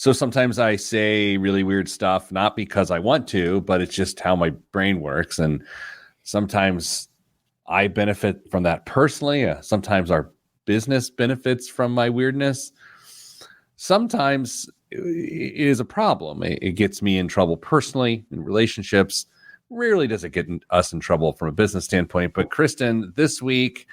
So sometimes I say really weird stuff, not because I want to, but it's just how my brain works. And sometimes I benefit from that personally. Sometimes our business benefits from my weirdness. Sometimes it is a problem. It gets me in trouble personally in relationships. Rarely does it get us in trouble from a business standpoint. But Kristen, this week,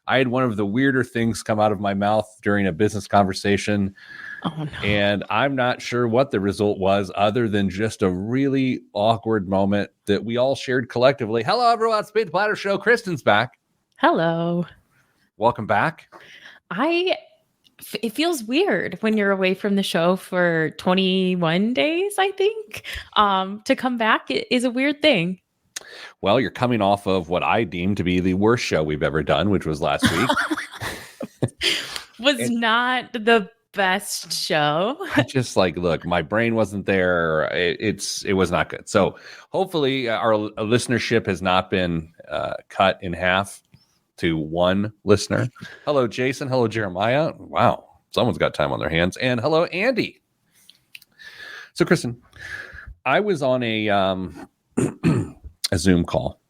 I had one of the weirder things come out of my mouth during a business conversation. Oh, no. And I'm not sure what the result was other than just a really awkward moment that we all shared collectively. Hello, everyone. It's the Platter Show. Kristen's back. Hello. Welcome back. It feels weird when you're away from the show for 21 days, I think. To come back is a weird thing. Well, you're coming off of what I deem to be the worst show we've ever done, which was last week. Not the best show. Just look, my brain wasn't there. It was not good. So hopefully our listenership has not been cut in half to one listener. Hello, Jason. Hello, Jeremiah. Wow. Someone's got time on their hands. And hello, Andy. So, Kristen, I was on a Zoom call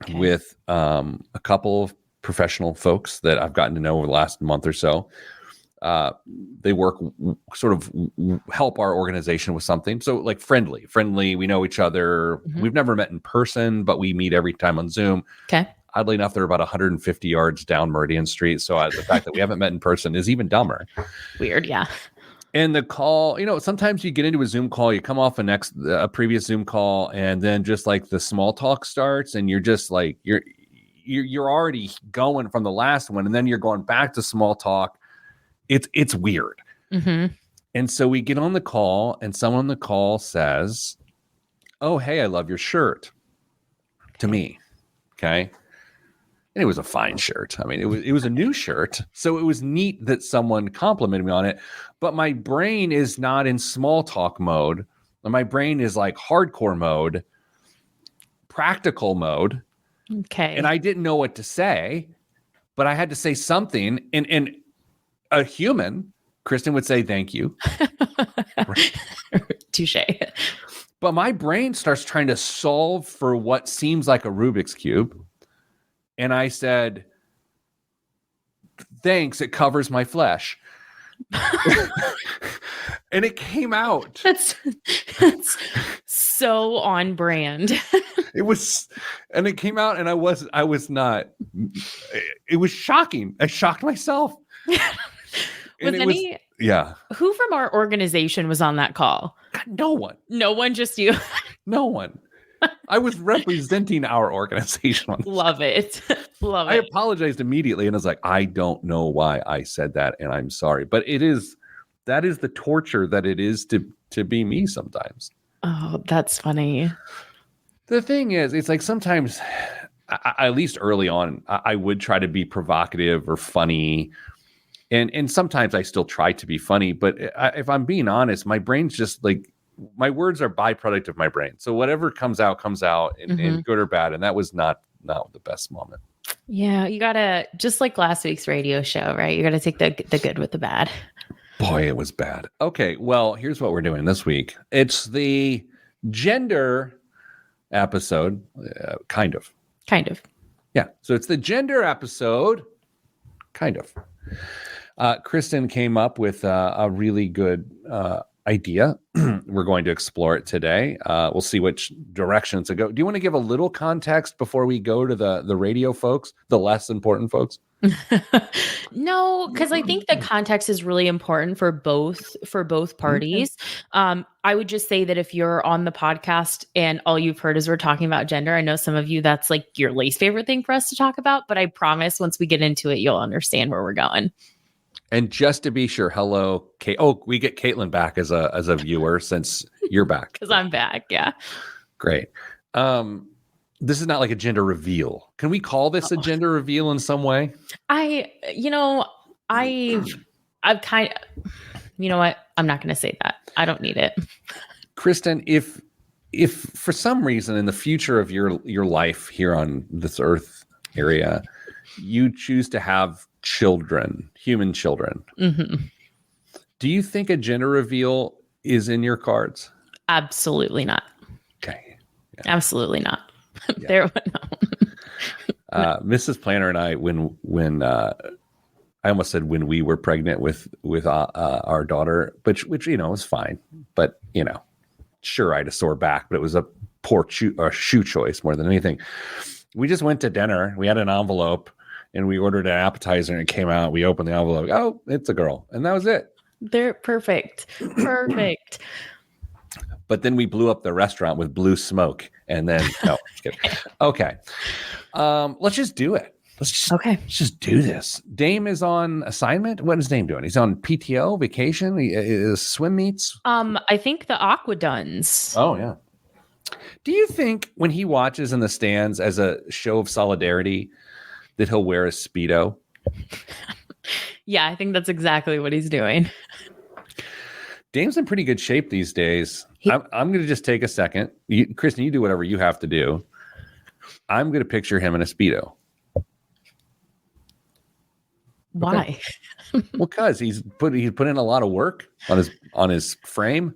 with a couple of professional folks that I've gotten to know over the last month or so. They work sort of help our organization with something. So like friendly, we know each other. Mm-hmm. We've never met in person, but we meet every time on Zoom. Okay. Oddly enough, they're about 150 yards down Meridian Street. So the fact that we haven't met in person is even dumber. Weird. Yeah. And the call, sometimes you get into a Zoom call, you come off a previous Zoom call, and then just like the small talk starts, and you're just like, you're already going from the last one, and then you're going back to small talk. It's weird. Mm-hmm. And so we get on the call, and someone on the call says, "Oh, hey, I love your shirt," to me. Okay. And it was a fine shirt. I mean, it was a new shirt. So it was neat that someone complimented me on it. But my brain is not in small talk mode. My brain is like hardcore mode, practical mode. Okay. And I didn't know what to say, but I had to say something. And a human, Kristen, would say, "Thank you." Touche. But my brain starts trying to solve for what seems like a Rubik's Cube. And I said, "Thanks, it covers my flesh." And it came out. That's so on brand. It was, and it came out, and I was not, it was shocking. I shocked myself. Yeah. Who from our organization was on that call? No one. No one, just you. No one. I was representing our organization. Love it. Love it. I apologized immediately, and I was like, "I don't know why I said that, and I'm sorry." But that is the torture that it is to be me sometimes. Oh, that's funny. The thing is, it's like sometimes, at least early on, I would try to be provocative or funny. And sometimes I still try to be funny. But if I'm being honest, my brain's just like, my words are byproduct of my brain. So whatever comes out, and good or bad. And that was not the best moment. Yeah, you got to, just like last week's radio show, right? You got to take the good with the bad. Boy, it was bad. Okay, well, here's what we're doing this week. It's the gender episode, kind of. Kind of. Yeah, so it's the gender episode, kind of. Kristen came up with a really good idea. We're going to explore it today. We'll see which directions to go. Do you want to give a little context before we go to the radio folks, the less important folks? No, because I think the context is really important for both parties. Okay. I would just say that if you're on the podcast and all you've heard is we're talking about gender, I know some of you, that's like your least favorite thing for us to talk about, but I promise once we get into it, you'll understand where we're going. And just to be sure, hello, Kate. Oh, we get Caitlin back as a viewer since you're back. Because I'm back, yeah. Great. This is not like a gender reveal. Can we call this a gender reveal in some way? I've kind of, you know what? I'm not going to say that. I don't need it. Kristen, if for some reason in the future of your life here on this earth area, you choose to have children, human children, Do you think a gender reveal is in your cards? Absolutely not. Okay. Yeah. Absolutely not. Yeah. There, no. Mrs. Planner and I, when I almost said when we were pregnant with our daughter, which was fine, but sure, I had a sore back, but it was a poor shoe choice more than anything. We just went to dinner. We had an envelope, and we ordered an appetizer, and it came out. We opened the envelope. Oh, it's a girl, and that was it. They're perfect. But then we blew up the restaurant with blue smoke, and then no, just kidding. Okay, let's just do it. Let's just do this. Dame is on assignment. What is Dame doing? He's on PTO, vacation, swim meets. I think the Aquaduns. Oh yeah. Do you think when he watches in the stands as a show of solidarity that he'll wear a Speedo? Yeah, I think that's exactly what he's doing. Dame's in pretty good shape these days. I'm going to just take a second. Kristen, you do whatever you have to do. I'm going to picture him in a Speedo. Why? Okay. Well, because he's put in a lot of work on his frame.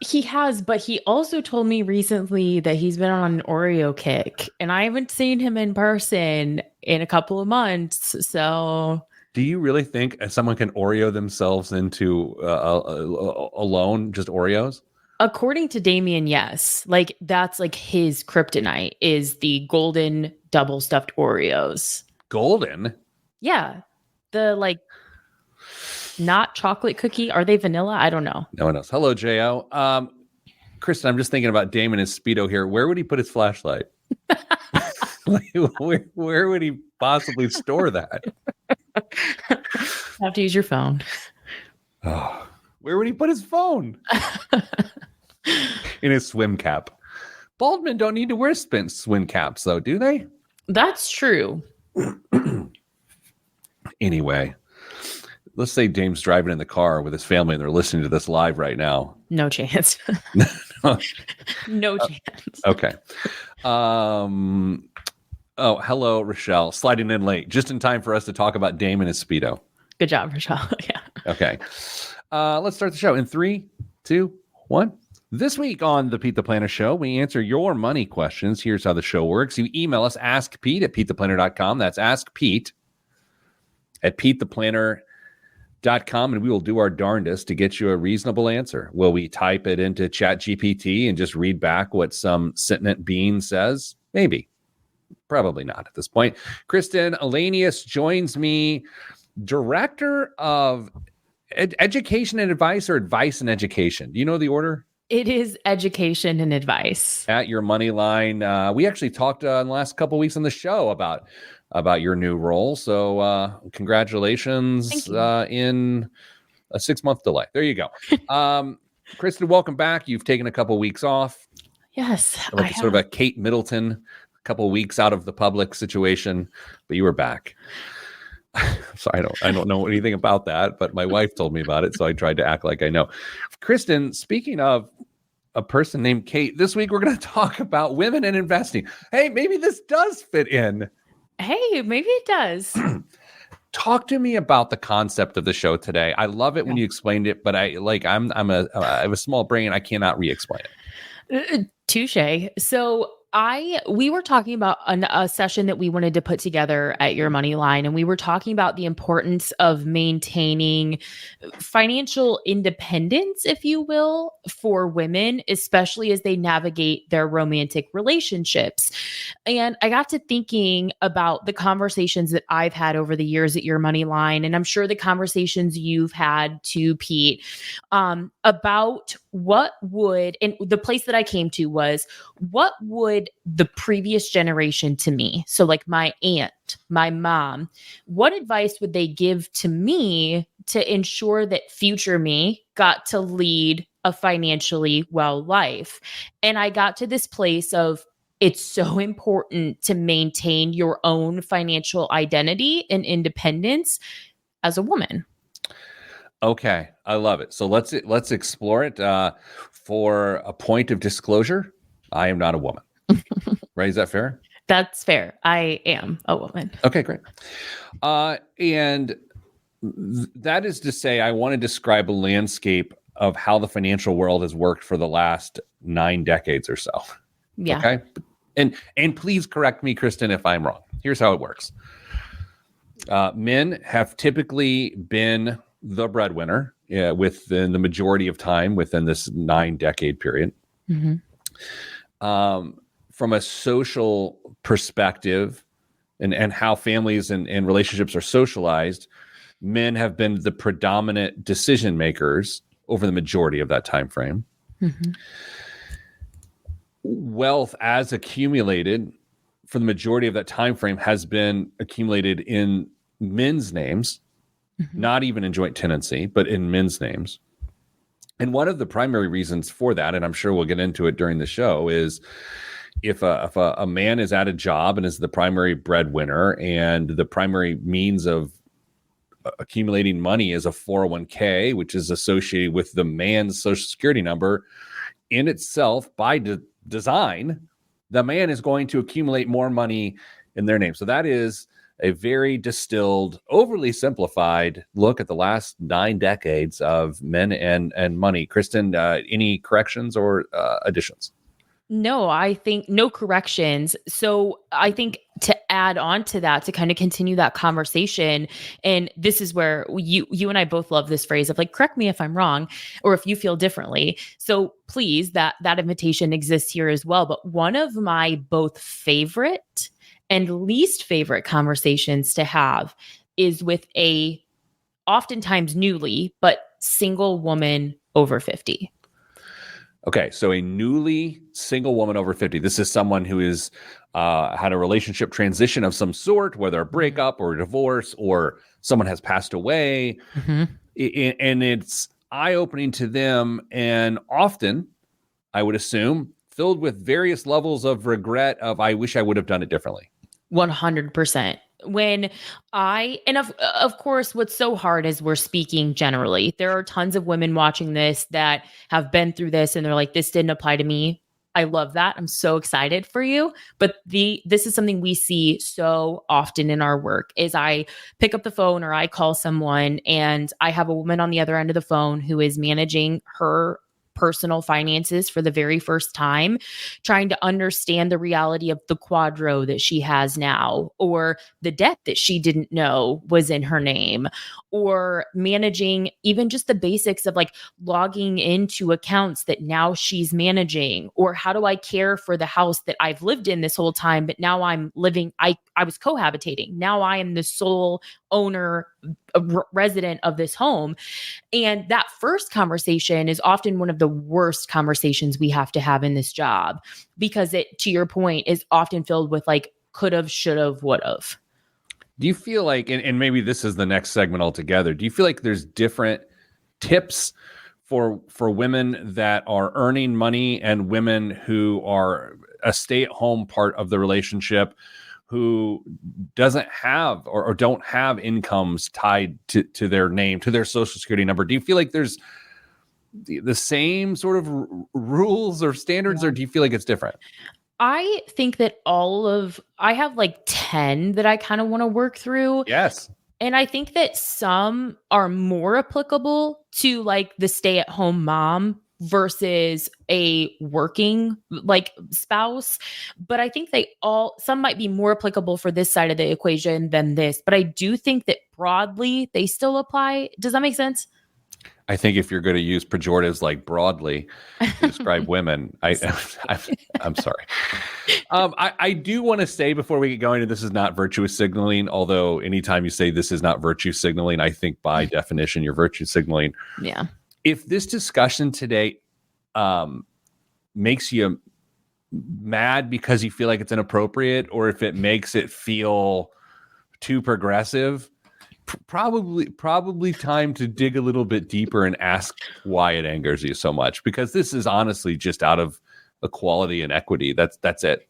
He has, but he also told me recently that he's been on an Oreo kick, and I haven't seen him in person in a couple of months. So, do you really think someone can Oreo themselves into alone just Oreos? According to Damien, yes. Like that's like his kryptonite is the golden double stuffed Oreos. Golden? Yeah. The like not chocolate cookie. Are they vanilla? I don't know. No one knows. Hello, J.O. Kristen, I'm just thinking about Damon and Speedo here. Where would he put his flashlight? where would he possibly store that? Have to use your phone. Oh, where would he put his phone? In his swim cap. Bald men don't need to wear swim caps, though, do they? That's true. Anyway, let's say Dame's driving in the car with his family and they're listening to this live right now. No chance. No chance. Okay. Oh, hello, Rochelle. Sliding in late, just in time for us to talk about Dame and his Speedo. Good job, Rochelle. Yeah. Okay. Let's start the show in 3, 2, 1. This week on the Pete the Planner Show, we answer your money questions. Here's how the show works. You email us, askpete@petetheplanner.com. That's askpete@petetheplanner.com, and we will do our darndest to get you a reasonable answer. Will we type it into ChatGPT and just read back what some sentient being says? Maybe. Probably not at this point. Kristen Elanius joins me, Director of Education and Advice, or Advice and Education. Do you know the order? It is education and advice. At your money line. We actually talked in the last couple of weeks on the show about your new role. So congratulations in a 6-month delay. There you go. Kristen, welcome back. You've taken a couple of weeks off. Yes. Like sort of a Kate Middleton, a couple of weeks out of the public situation, but you were back. So I don't know anything about that, but my wife told me about it, so I tried to act like I know. Kristen, speaking of a person named Kate, this week we're going to talk about women and investing. Hey, maybe this does fit in. Hey, maybe it does. Talk to me about the concept of the show today. I love it when you explained it, but I have a small brain. I cannot re-explain it. Touche. So we were talking about a session that we wanted to put together at Your Money Line, and we were talking about the importance of maintaining financial independence, if you will, for women, especially as they navigate their romantic relationships. And I got to thinking about the conversations that I've had over the years at Your Money Line, and I'm sure the conversations you've had too, Pete, about what would, and the place that I came to was, what would the previous generation to me, so like my aunt, my mom, what advice would they give to me to ensure that future me got to lead a financially well life? And I got to this place of, it's so important to maintain your own financial identity and independence as a woman. Okay, I love it. So let's explore it. For a point of disclosure, I am not a woman. Right? Is that fair? That's fair. I am a woman. Okay, great. And that is to say, I want to describe a landscape of how the financial world has worked for the last 9 decades or so. Yeah. Okay. And please correct me, Kristen, if I'm wrong. Here's how it works. Men have typically been the breadwinner within the majority of time within this 9-decade period. Mm-hmm. From a social perspective and how families and relationships are socialized, men have been the predominant decision makers over the majority of that time frame. Mm-hmm. Wealth as accumulated for the majority of that time frame has been accumulated in men's names, not even in joint tenancy, but in men's names. And one of the primary reasons for that, and I'm sure we'll get into it during the show, is if a man is at a job and is the primary breadwinner and the primary means of accumulating money is a 401k, which is associated with the man's social security number, in itself, by design, the man is going to accumulate more money in their name. So that is a very distilled, overly simplified look at the last 9 decades of men and money. Kristen, any corrections or additions? No, I think no corrections. So I think to add on to that, to kind of continue that conversation, and this is where you and I both love this phrase of like, correct me if I'm wrong, or if you feel differently. So please, that invitation exists here as well. But one of my both favorite and least favorite conversations to have is with a oftentimes newly, but single woman over 50. Okay, so a newly single woman over 50. This is someone who is had a relationship transition of some sort, whether a breakup or a divorce or someone has passed away. Mm-hmm. And it's eye-opening to them, and often, I would assume, filled with various levels of regret of, I wish I would have done it differently. 100%. When of course, what's so hard is we're speaking generally. There are tons of women watching this that have been through this and they're like, this didn't apply to me. I love that. I'm so excited for you. But this is something we see so often in our work is I pick up the phone or I call someone and I have a woman on the other end of the phone who is managing her personal finances for the very first time, trying to understand the reality of the quadro that she has now, or the debt that she didn't know was in her name, or managing even just the basics of like logging into accounts that now she's managing, or how do I care for the house that I've lived in this whole time, but now I'm living, I was cohabitating. Now I am the sole owner, resident of this home. And that first conversation is often one of the worst conversations we have to have in this job because it, to your point, is often filled with like could've, should've, would've. Do you feel like, and maybe this is the next segment altogether, do you feel like there's different tips for women that are earning money and women who are a stay-at-home part of the relationship who doesn't have or don't have incomes tied to their name, to their social security number? Do you feel like there's the same sort of rules or standards, or do you feel like it's different? I think that I have like 10 that I kind of want to work through. Yes. And I think that some are more applicable to like the stay-at-home mom versus a working like spouse. But I think some might be more applicable for this side of the equation than this. But I do think that broadly they still apply. Does that make sense? I think if you're going to use pejoratives like broadly to describe women, I'm sorry. I do want to say before we get going, and this is not virtuous signaling, although anytime you say this is not virtue signaling, I think by definition you're virtue signaling. Yeah. If this discussion today makes you mad because you feel like it's inappropriate, or if it makes it feel too progressive, probably time to dig a little bit deeper and ask why it angers you so much, because this is honestly just out of equality and equity. That's it.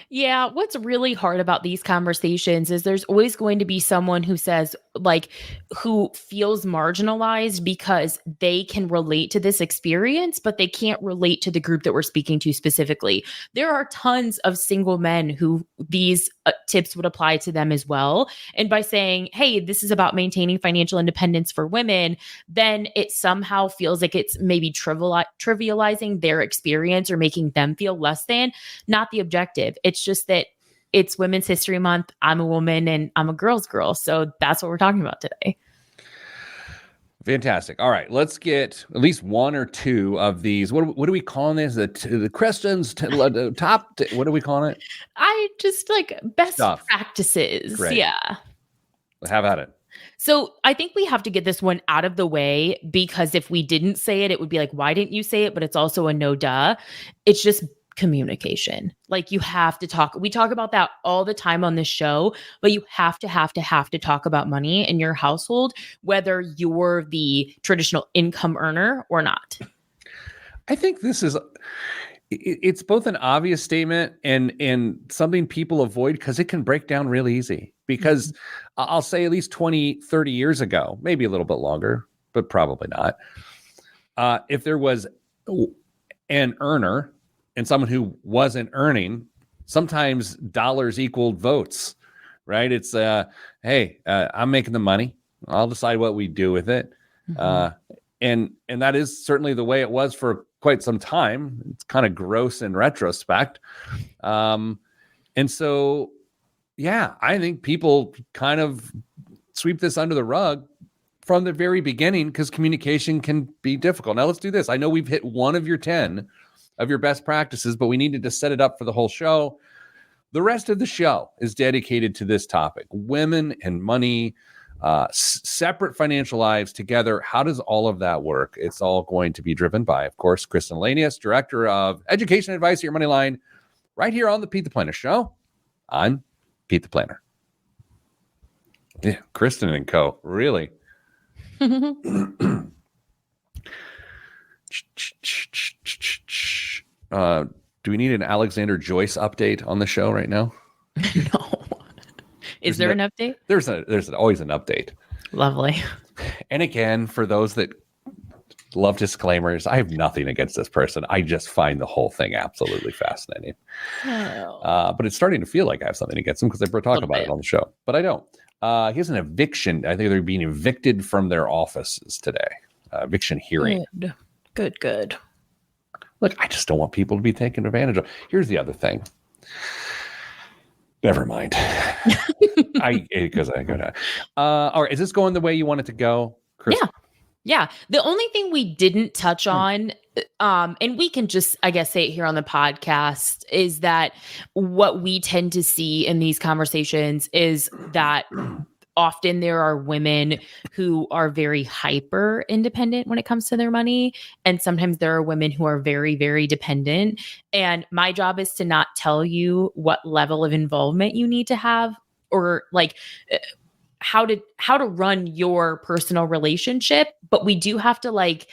Yeah, what's really hard about these conversations is there's always going to be someone who says, like, who feels marginalized because they can relate to this experience, but they can't relate to the group that we're speaking to specifically. There are tons of single men who these tips would apply to them as well. And by saying, hey, this is about maintaining financial independence for women, then it somehow feels like it's maybe trivializing their experience or making them feel less than. Not the objective. It's just that it's Women's History Month. I'm a woman and I'm a girl's girl. So that's what we're talking about today. Fantastic. All right, let's get at least one or two of these. What are we calling this? The Kristen's top. What are we calling it? I just like best Stuff. practices. Great. Yeah. Have at it. So I think we have to get this one out of the way because if we didn't say it, it would be like, why didn't you say it? But it's also a no duh. It's just communication. Like you have to talk. We talk about that all the time on this show, but you have to talk about money in your household, whether you're the traditional income earner or not. I think this is, it's both an obvious statement and something people avoid because it can break down real easy. Because I'll say at least 20, 30 years ago, maybe a little bit longer, but probably not. If there was an earner and someone who wasn't earning, sometimes dollars equaled votes, right? It's, hey, I'm making the money. I'll decide what we do with it. And that is certainly the way it was for quite some time. It's kind of gross in retrospect. And so, yeah, I think people kind of sweep this under the rug from the very beginning because communication can be difficult. Now let's do this. I know we've hit one of your 10 of your best practices, but we needed to set it up for the whole show. The rest of the show is dedicated to this topic: women and money, separate financial lives together. How does all of that work? It's all going to be driven by, of course, Kristen Lanius, Director of Education Advice at Your Moneyline, right here on the Pete the Planner Show. I'm Pete the Planner. Yeah, Kristen and Co. Really? Do we need an Alexander Joyce update on the show right now? No. Is there an update? There's always an update. Lovely. And again, for those that love disclaimers, I have nothing against this person. I just find the whole thing absolutely fascinating. Oh. But it's starting to feel like I have something against him because I talk about it on the show. But I don't. He has an eviction. I think they're being evicted from their offices today. Eviction hearing. Good. Look, I just don't want people to be taken advantage of. Here's the other thing. Never mind. Because I go down. All right, is this going the way you want it to go, Chris? Yeah. The only thing we didn't touch on, and we can just, I guess, say it here on the podcast, is that what we tend to see in these conversations is that often there are women who are very hyper independent when it comes to their money. And sometimes there are women who are very, very dependent. And my job is to not tell you what level of involvement you need to have or like how to run your personal relationship. But we do have to like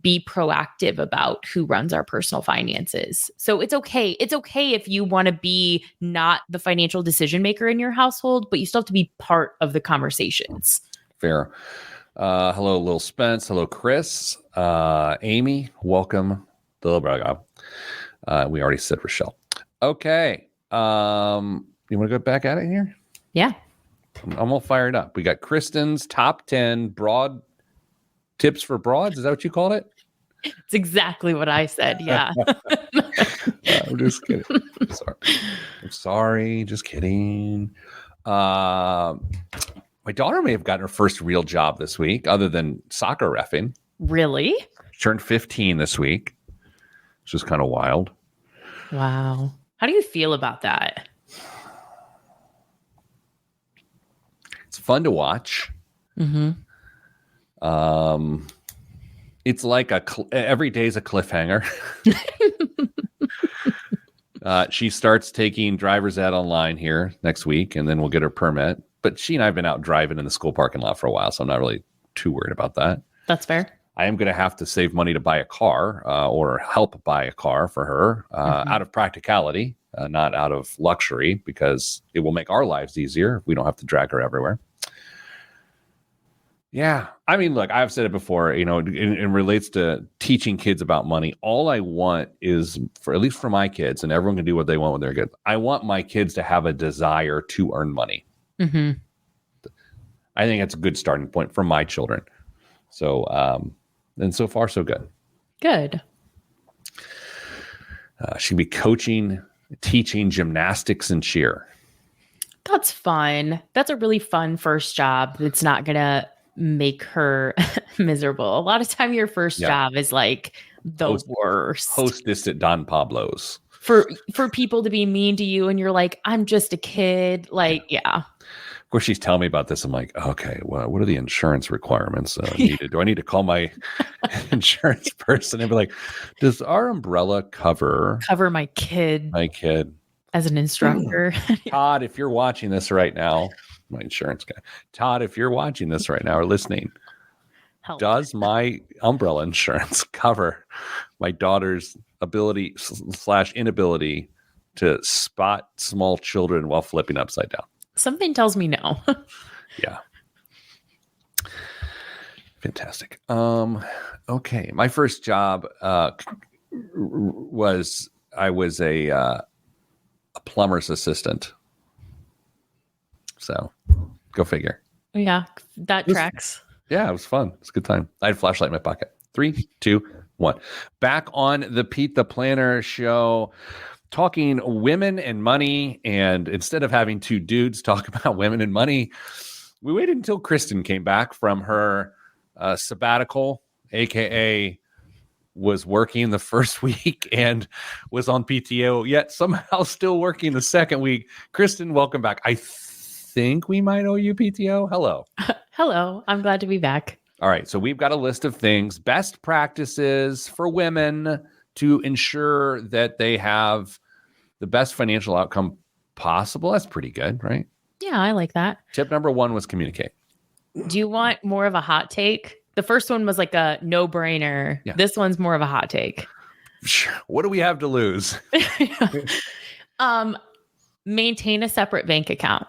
be proactive about who runs our personal finances. So it's okay. It's okay if you want to be not the financial decision maker in your household, but you still have to be part of the conversations. Fair. Hello, Lil Spence. Hello, Chris. Amy, welcome. The little brother. We already said Rochelle. Okay. You want to go back at it here? Yeah. I'm all fired up. We got Kristen's top 10 broad tips for broads. Is that what you called it? It's exactly what I said. Yeah. I'm just kidding. I'm sorry. Just kidding. My daughter may have gotten her first real job this week, other than soccer reffing. Really? She turned 15 this week, which is kind of wild. Wow. How do you feel about that? It's fun to watch. Mm-hmm. It's like every day's a cliffhanger. She starts taking driver's ed online here next week, and then we'll get her permit. But she and I have been out driving in the school parking lot for a while, so I'm not really too worried about that. That's fair. I am going to have to save money to buy a car or help buy a car for her out of practicality. not out of luxury, because it will make our lives easier. We don't have to drag her everywhere. Yeah. I mean, look, I've said it before, it relates to teaching kids about money. All I want is, for at least for my kids, and everyone can do what they want when they're kids, I want my kids to have a desire to earn money. Mm-hmm. I think that's a good starting point for my children. So, and so far, so good. Good. She'd be teaching gymnastics and cheer. That's fun. That's a really fun first job. That's not going to make her miserable. A lot of time your first job is like the worst. Hostess at Don Pablo's. For people to be mean to you and you're like, I'm just a kid. Like, yeah. Of course, she's telling me about this. I'm like, okay, well, what are the insurance requirements needed? Do I need to call my insurance person and be like, does our umbrella cover my kid? My kid. As an instructor. Todd, if you're watching this right now, my insurance guy. Todd, if you're watching this right now or listening, does my umbrella insurance cover my daughter's ability / inability to spot small children while flipping upside down? Something tells me no. Yeah. Fantastic. Okay. My first job was a plumber's assistant. So go figure. Yeah, that tracks. Yeah, it was fun. It's a good time. I had a flashlight in my pocket. 3, 2, 1. Back on the Pete the Planner show, talking women and money. And instead of having two dudes talk about women and money, we waited until Kristen came back from her sabbatical, aka was working the first week and was on PTO, yet somehow still working the second week. Kristen, welcome back. I think we might owe you PTO. Hello. Hello. I'm glad to be back. All right. So we've got a list of things, best practices for women to ensure that they have the best financial outcome possible. That's pretty good, right? Yeah, I like that. Tip number 1 was communicate. Do you want more of a hot take? The first one was like a no-brainer. Yeah. This one's more of a hot take. What do we have to lose? Maintain a separate bank account.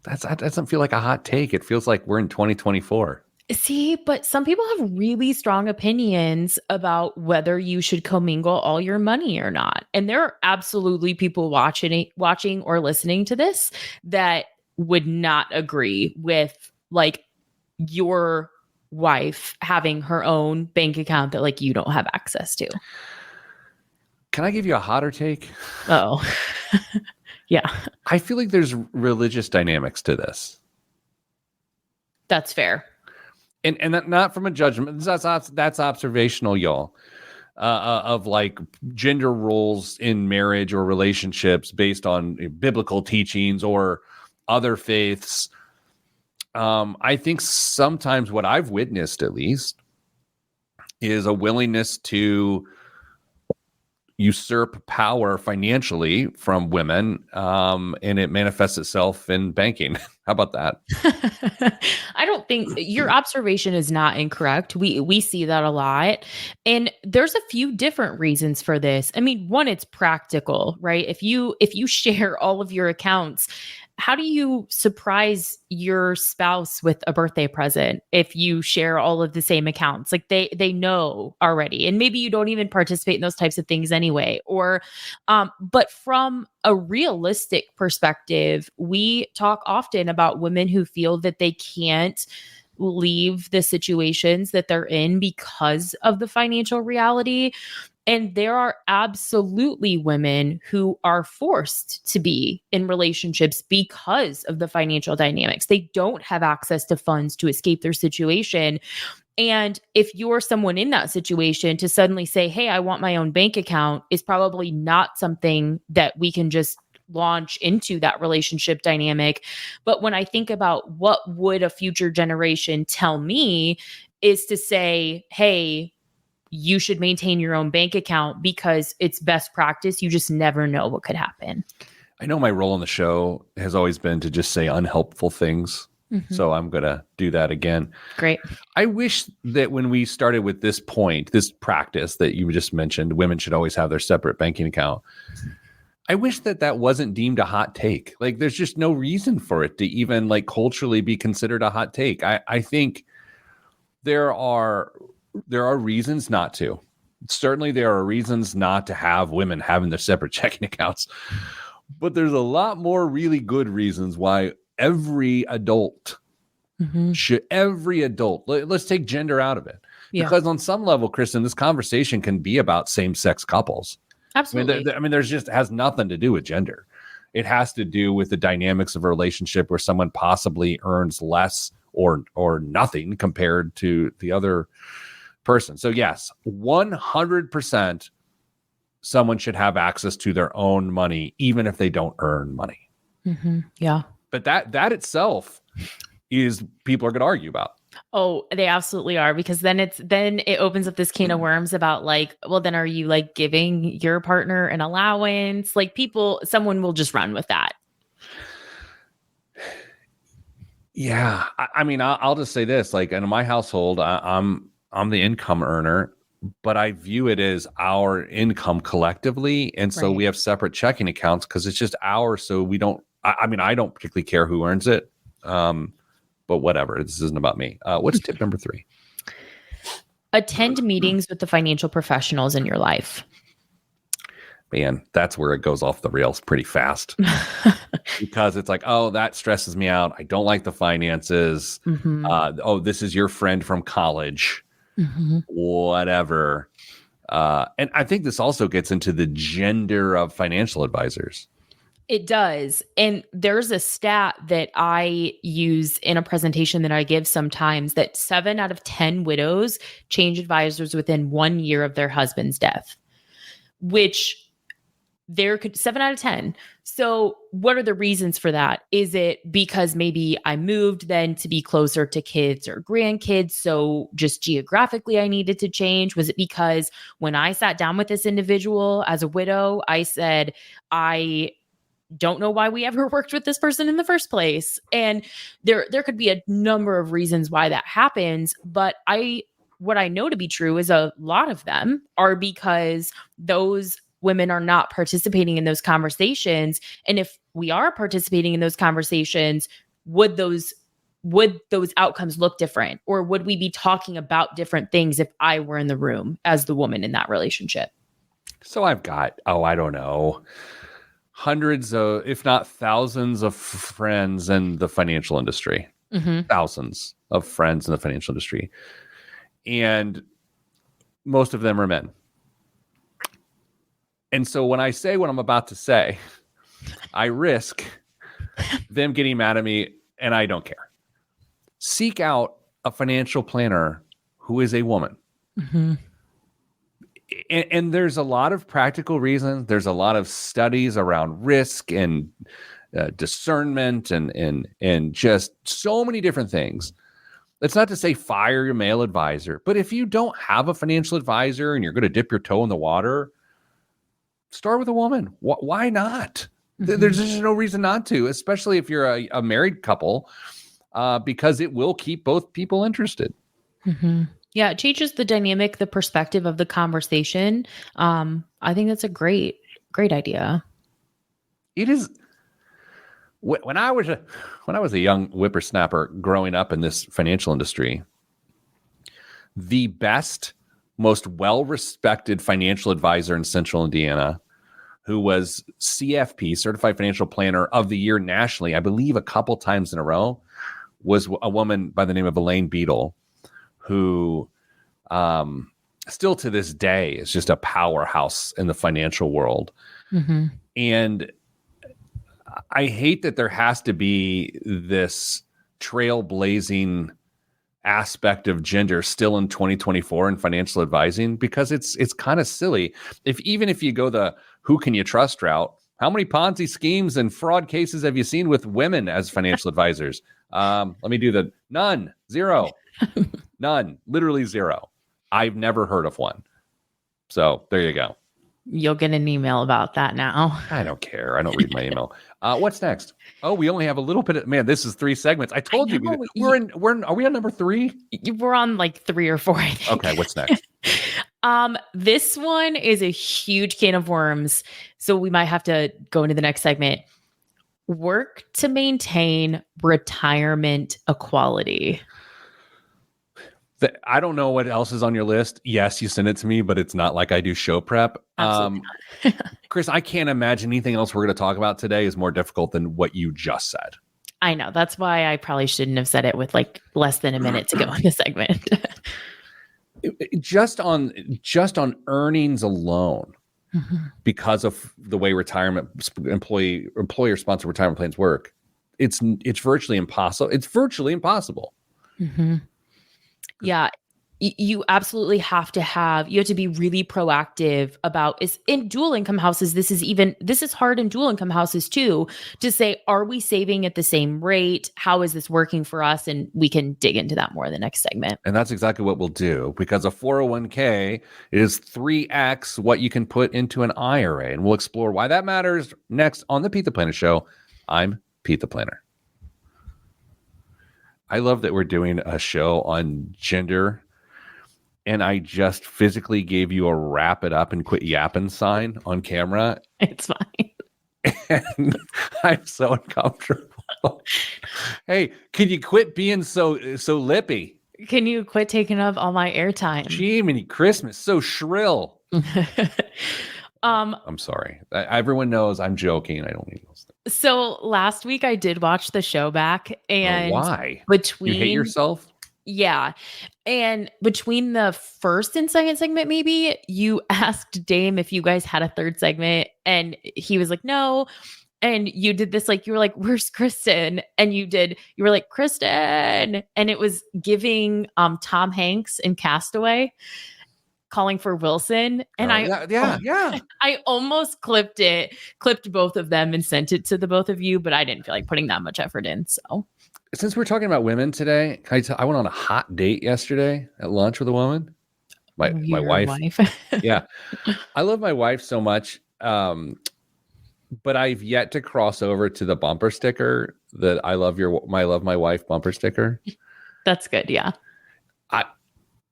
That doesn't feel like a hot take. It feels like we're in 2024. See, but some people have really strong opinions about whether you should commingle all your money or not. And there are absolutely people watching or listening to this that would not agree with like your wife having her own bank account that like you don't have access to. Can I give you a hotter take? Oh, yeah. I feel like there's religious dynamics to this. That's fair. And that, not from a judgment. That's observational, y'all. Of like gender roles in marriage or relationships based on biblical teachings or other faiths. I think sometimes what I've witnessed, at least, is a willingness to usurp power financially from women, and it manifests itself in banking. How about that? I don't think your observation is not incorrect. We see that a lot. And there's a few different reasons for this. I mean, one, it's practical, right? If you share all of your accounts, how do you surprise your spouse with a birthday present if you share all of the same accounts? Like they know already, and maybe you don't even participate in those types of things anyway. Or, but from a realistic perspective, we talk often about women who feel that they can't leave the situations that they're in because of the financial reality. And there are absolutely women who are forced to be in relationships because of the financial dynamics. They don't have access to funds to escape their situation. And if you're someone in that situation, to suddenly say, hey, I want my own bank account is probably not something that we can just launch into that relationship dynamic. But when I think about what would a future generation tell me is to say, hey, you should maintain your own bank account because it's best practice. You just never know what could happen. I know my role in the show has always been to just say unhelpful things. Mm-hmm. So I'm going to do that again. Great. I wish that when we started with this point, this practice that you just mentioned, women should always have their separate banking account. I wish that wasn't deemed a hot take. Like, there's just no reason for it to even like culturally be considered a hot take. I think there are reasons not to. Certainly, there are reasons not to have women having their separate checking accounts, but there's a lot more really good reasons why every adult let's take gender out of it. Yeah. Because on some level, Kristen, this conversation can be about same-sex couples. Absolutely. I mean, there's just has nothing to do with gender. It has to do with the dynamics of a relationship where someone possibly earns less or nothing compared to the other person. So yes, 100% someone should have access to their own money, even if they don't earn money. Yeah. But that itself is people are going to argue about. Oh, they absolutely are, because then it opens up this can of worms about like, well, then are you like giving your partner an allowance? Like someone will just run with that. Yeah. I mean, I'll just say this, like in my household, I'm the income earner, but I view it as our income collectively. And so we have separate checking accounts because it's just ours. So we don't, I mean, I don't particularly care who earns it. But whatever, this isn't about me. What's tip number 3? Attend meetings with the financial professionals in your life. Man, that's where it goes off the rails pretty fast. Because it's like, oh, that stresses me out. I don't like the finances. Oh, this is your friend from college. Whatever. And I think this also gets into the gender of financial advisors. It does. And there's a stat that I use in a presentation that I give sometimes that 7 out of 10 widows change advisors within 1 year of their husband's death, which 7 out of 10. So what are the reasons for that? Is it because maybe I moved then to be closer to kids or grandkids, so just geographically I needed to change? Was it because when I sat down with this individual as a widow, I said, I don't know why we ever worked with this person in the first place? And there could be a number of reasons why that happens. But what I know to be true is a lot of them are because those women are not participating in those conversations. And if we are participating in those conversations, would those outcomes look different? Or would we be talking about different things if I were in the room as the woman in that relationship? So I've got, I don't know, hundreds of, if not thousands of friends in the financial industry, thousands of friends in the financial industry. And most of them are men. And so when I say what I'm about to say, I risk them getting mad at me, and I don't care. Seek out a financial planner who is a woman. And there's a lot of practical reasons. There's a lot of studies around risk and discernment and just so many different things. That's not to say fire your male advisor, but if you don't have a financial advisor and you're going to dip your toe in the water, start with a woman. Why not? There's just no reason not to, especially if you're a married couple, because it will keep both people interested. Yeah, it changes the dynamic, the perspective of the conversation. I think that's a great idea. It is. When I was a young whippersnapper growing up in this financial industry, the best, most well-respected financial advisor in Central Indiana, who was CFP, Certified Financial Planner of the Year nationally, I believe a couple times in a row, was a woman by the name of Elaine Beadle, who still to this day is just a powerhouse in the financial world. And I hate that there has to be this trailblazing aspect of gender still in 2024 in financial advising, because it's kind of silly. Even if you go the who can you trust route, how many Ponzi schemes and fraud cases have you seen with women as financial advisors? Let me do the none, zero, none, literally zero. I've never heard of one. So there you go. You'll get an email about that now. I don't care. I don't read my email. What's next? Oh, we only have a little bit of, man, this is 3 segments. I told you are we on number 3? We're on like 3 or 4, I think. Okay, what's next? This one is a huge can of worms, so we might have to go into the next segment. Work to maintain retirement equality. I don't know what else is on your list. Yes, you sent it to me, but it's not like I do show prep. Absolutely Chris, I can't imagine anything else we're going to talk about today is more difficult than what you just said. I know. That's why I probably shouldn't have said it with like less than a minute to go in the segment. Just on earnings alone, because of the way employer sponsored retirement plans work, it's virtually impossible. It's virtually impossible. Mm-hmm. Yeah. You absolutely have to be really proactive about is in dual income houses. This is hard in dual income houses too, to say, are we saving at the same rate? How is this working for us? And we can dig into that more in the next segment. And that's exactly what we'll do, because a 401k is 3x what you can put into an IRA. And we'll explore why that matters next on the Pete the Planner Show. I'm Pete the Planner. I love that we're doing a show on gender, and I just physically gave you a wrap it up and quit yapping sign on camera. It's fine. And I'm so uncomfortable. Hey, can you quit being so lippy? Can you quit taking up all my airtime? Gee, mini Christmas, so shrill. I'm sorry. Everyone knows I'm joking. I don't mean those things. So last week I did watch the show back, and why? Between you hate yourself? Yeah. And between the first and second segment, maybe you asked Dame if you guys had a third segment, and he was like, no. And you did this, like, you were like, where's Kristen? And you were like, Kristen. And it was giving Tom Hanks in Castaway calling for Wilson. And I almost clipped both of them and sent it to the both of you, but I didn't feel like putting that much effort in. So since we're talking about women today, I went on a hot date yesterday at lunch with a woman. My wife. Yeah. I love my wife so much. But I've yet to cross over to the bumper sticker that I love my wife bumper sticker. That's good. Yeah.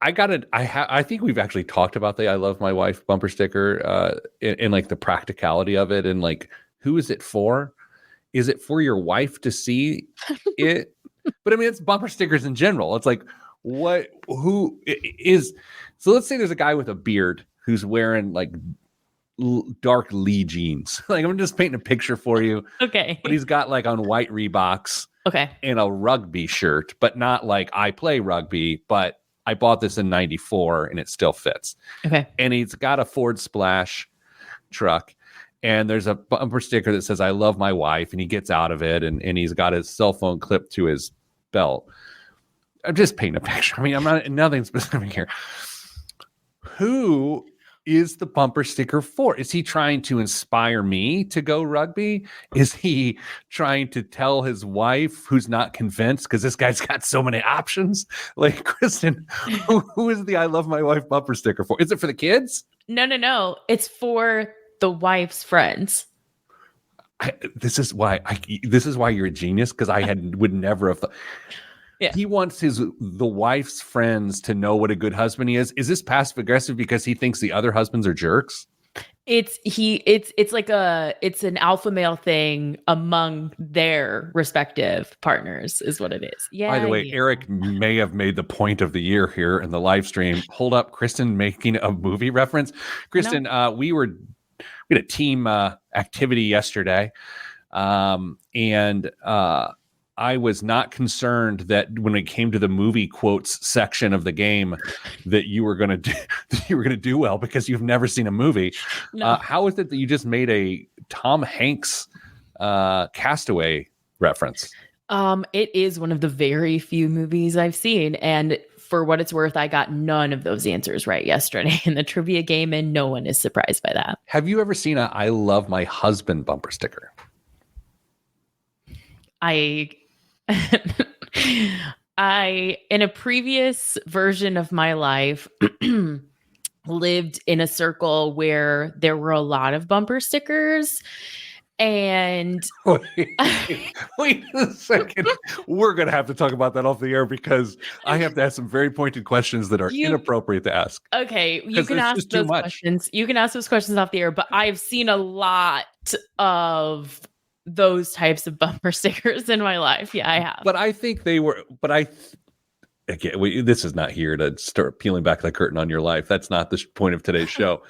I think we've actually talked about the I love my wife bumper sticker in like the practicality of it, and like, who is it for? Is it for your wife to see it? But I mean, it's bumper stickers in general. It's like, who is, so let's say there's a guy with a beard who's wearing like dark Lee jeans. Like, I'm just painting a picture for you. Okay. But he's got like on white Reeboks. Okay. And a rugby shirt, but not like I play rugby, but I bought this in 94 and it still fits. Okay. And he's got a Ford Splash truck, and there's a bumper sticker that says, I love my wife. And he gets out of it, and he's got his cell phone clipped to his belt. I'm just painting a picture. I mean, nothing specific here. Who is the bumper sticker for? Is he trying to inspire me to go rugby? Is he trying to tell his wife, who's not convinced because this guy's got so many options? Like, Kristen, who is the I love my wife bumper sticker for? Is it for the kids? No. It's for the wife's friends. This is why you're a genius, because would never have thought. Yeah. He wants the wife's friends to know what a good husband he is. Is this passive aggressive because he thinks the other husbands are jerks? It's an alpha male thing among their respective partners is what it is. Yeah. By the way, Eric may have made the point of the year here in the live stream. Hold up, Kristen making a movie reference. Kristen, we had a team activity yesterday, and I was not concerned that when it came to the movie quotes section of the game that you were going to do well, because you've never seen a movie. No. How is it that you just made a Tom Hanks Castaway reference? It is one of the very few movies I've seen, and for what it's worth, I got none of those answers right yesterday in the trivia game, and no one is surprised by that. Have you ever seen a I love my husband bumper sticker? I, in a previous version of my life, lived in a circle where there were a lot of bumper stickers. And wait a second. We're going to have to talk about that off the air because I have to ask some very pointed questions that are inappropriate to ask. Okay, you Because can there's ask just too those much. questions. You can ask those questions off the air, but I've seen a lot of those types of bumper stickers in my life. Yeah, I have. But I think they were, again, this is not here to start peeling back the curtain on your life. That's not the point of today's show.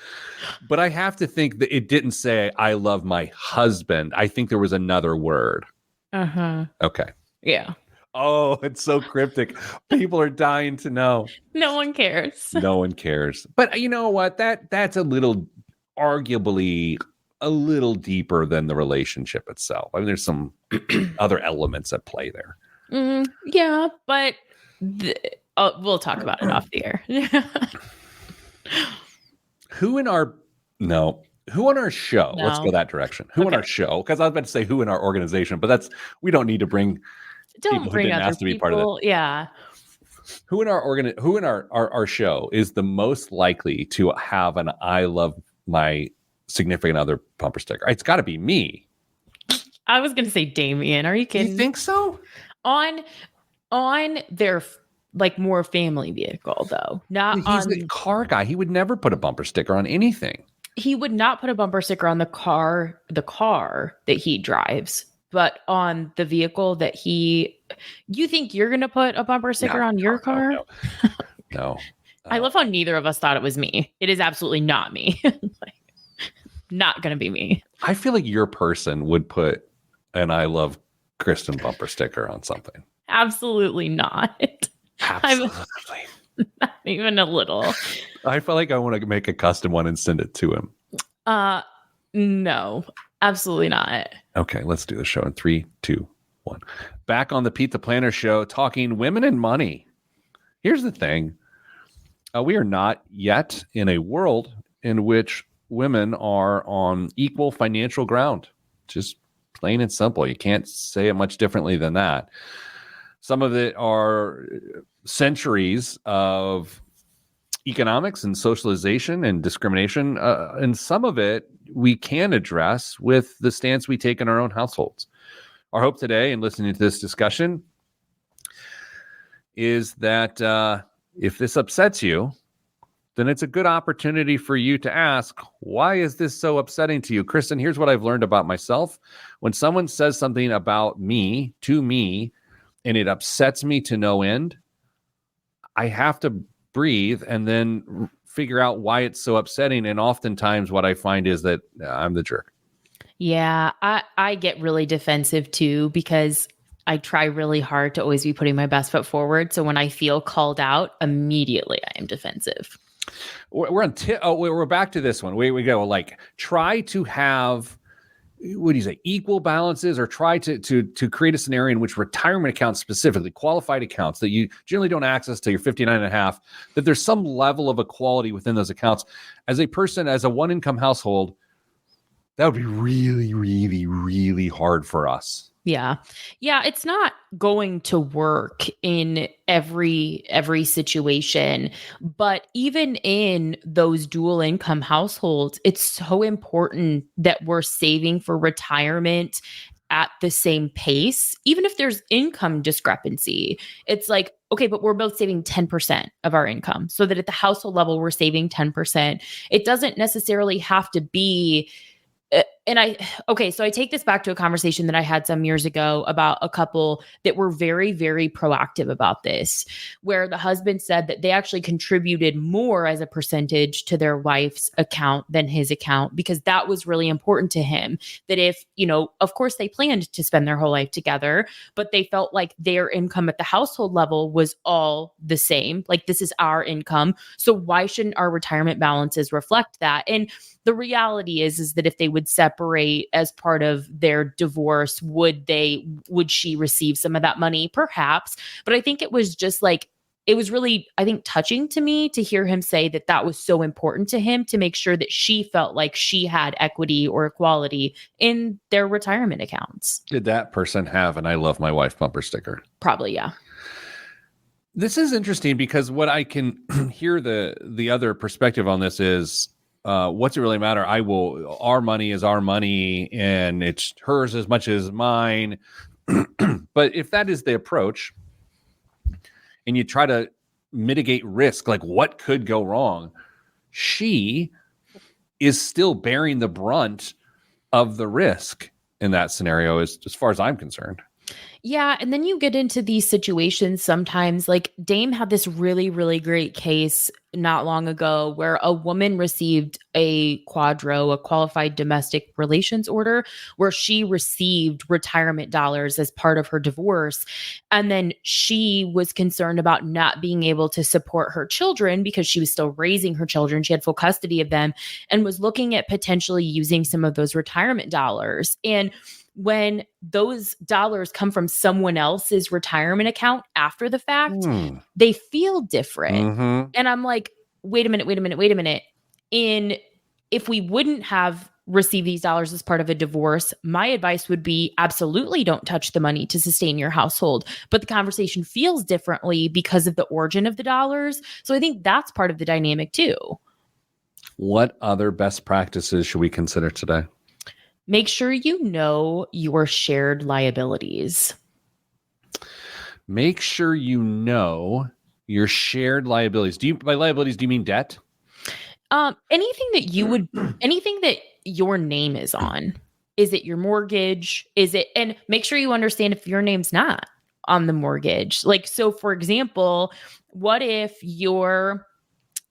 But I have to think that it didn't say, I love my husband. I think there was another word. Uh-huh. Okay. Yeah. Oh, it's so cryptic. People are dying to know. No one cares. No one cares. But you know what? That's arguably a little deeper than the relationship itself. I mean, there's some other elements at play there. Yeah, but we'll talk about it off the air. Who on our show? No. Let's go that direction. Who on our show? Because I was about to say who in our organization, but we don't need to bring people who didn't ask to be part of it. Yeah. Who in our show is the most likely to have an I love my significant other bumper sticker? It's got to be me. I was going to say Damien. Are you kidding? You think so? On their like more family vehicle though. He's a car guy. He would never put a bumper sticker on anything. He would not put a bumper sticker on the car that he drives, but on the vehicle that you think you're going to put a bumper sticker on your car? No. I love how neither of us thought it was me. It is absolutely not me. Not going to be me. I feel like your person would put an I love Kristen bumper sticker on something. Absolutely not. Absolutely. Not even a little. I feel like I want to make a custom one and send it to him. No, absolutely not. Okay, let's do the show in 3, 2, 1. Back on the Pete the Planner show, talking women and money. Here's the thing. We are not yet in a world in which women are on equal financial ground. Just plain and simple. You can't say it much differently than that. Some of it are centuries of economics and socialization and discrimination. And some of it we can address with the stance we take in our own households. Our hope today in listening to this discussion is that if this upsets you, then it's a good opportunity for you to ask, why is this so upsetting to you? Kristen, here's what I've learned about myself. When someone says something about me, to me, and it upsets me to no end, I have to breathe and then figure out why it's so upsetting. And oftentimes what I find is that I'm the jerk. Yeah, I get really defensive too, because I try really hard to always be putting my best foot forward. So when I feel called out, immediately I am defensive. We're back to this one. We go like try to have, what do you say, equal balances, or try to create a scenario in which retirement accounts, specifically qualified accounts that you generally don't access till you're 59 and a half, that there's some level of equality within those accounts. As a person, as a one income household, that would be really, really, really hard for us. Yeah. Yeah. It's not going to work in every situation, but even in those dual income households, it's so important that we're saving for retirement at the same pace. Even if there's income discrepancy, it's like, okay, but we're both saving 10% of our income, so that at the household level, we're saving 10%. It doesn't necessarily have to be. So I take this back to a conversation that I had some years ago about a couple that were very, very proactive about this, where the husband said that they actually contributed more as a percentage to their wife's account than his account, because that was really important to him. That if, of course they planned to spend their whole life together, but they felt like their income at the household level was all the same. Like, this is our income. So why shouldn't our retirement balances reflect that? And the reality is that if they would separate as part of their divorce, would she receive some of that money? Perhaps. But I think it was just like, it was really, I think, touching to me to hear him say that that was so important to him, to make sure that she felt like she had equity or equality in their retirement accounts. Did that person have an I love my wife bumper sticker? Probably, yeah. This is interesting because what I can hear the other perspective on this is, what's it really matter? Our money is our money and it's hers as much as mine. But if that is the approach and you try to mitigate risk, like what could go wrong, she is still bearing the brunt of the risk in that scenario, as far as I'm concerned. Yeah. And then you get into these situations sometimes, like Dame had this really, really great case not long ago where a woman received a qualified domestic relations order, where she received retirement dollars as part of her divorce. And then she was concerned about not being able to support her children because she was still raising her children. She had full custody of them and was looking at potentially using some of those retirement dollars. And when those dollars come from someone else's retirement account after the fact, they feel different. Mm-hmm. And I'm like, wait a minute. If we wouldn't have received these dollars as part of a divorce, my advice would be absolutely don't touch the money to sustain your household. But the conversation feels differently because of the origin of the dollars. So I think that's part of the dynamic too. What other best practices should we consider today? Make sure you know your shared liabilities. Make sure you know your shared liabilities. By liabilities, do you mean debt? Anything that your name is on. Is it your mortgage? And make sure you understand if your name's not on the mortgage. Like, so for example, what if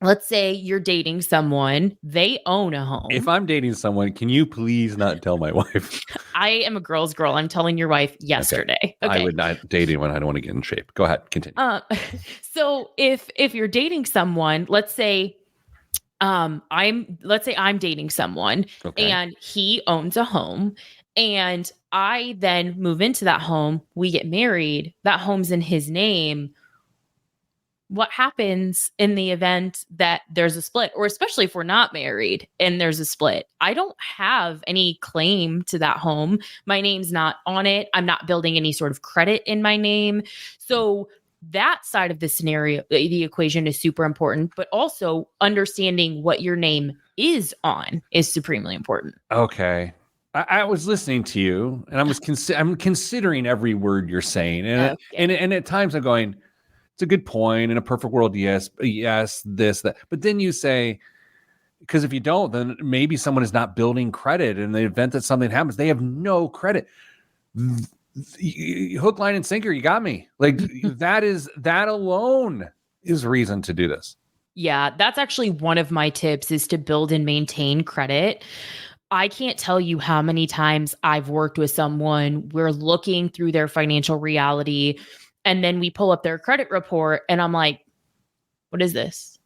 let's say you're dating someone, they own a home. If I'm dating someone, can you please not tell my wife? I am a girl's girl. I'm telling your wife yesterday. Okay. I would not date anyone. I don't want to get in shape. Go ahead. Continue. So if you're dating someone, let's say I'm dating someone and he owns a home and I then move into that home, we get married, that home's in his name. What happens in the event that there's a split, or especially if we're not married and there's a split? I don't have any claim to that home. My name's not on it. I'm not building any sort of credit in my name. So that side of the scenario, the equation is super important, but also understanding what your name is on is supremely important. Okay. I was listening to you and I'm considering every word you're saying. And at times I'm going, it's a good point. In a perfect world, yes, this, that. But then you say, because if you don't, then maybe someone is not building credit. In the event that something happens, they have no credit. Hook, line, and sinker. You got me. Like that alone is reason to do this. Yeah, that's actually one of my tips, is to build and maintain credit. I can't tell you how many times I've worked with someone, we're looking through their financial reality, and then we pull up their credit report and I'm like, what is this?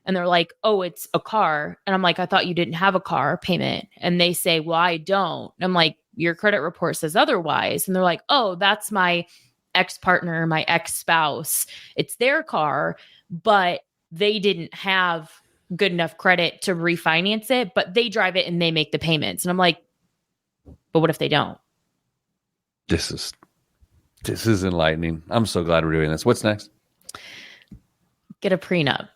And they're like, oh, it's a car. And I'm like, I thought you didn't have a car payment. And they say, well, I don't. And I'm like, your credit report says otherwise. And they're like, oh, that's my ex-partner, my ex-spouse. It's their car, but they didn't have good enough credit to refinance it, but they drive it and they make the payments. And I'm like, but what if they don't? This is enlightening. I'm so glad we're doing this. What's next? Get a prenup.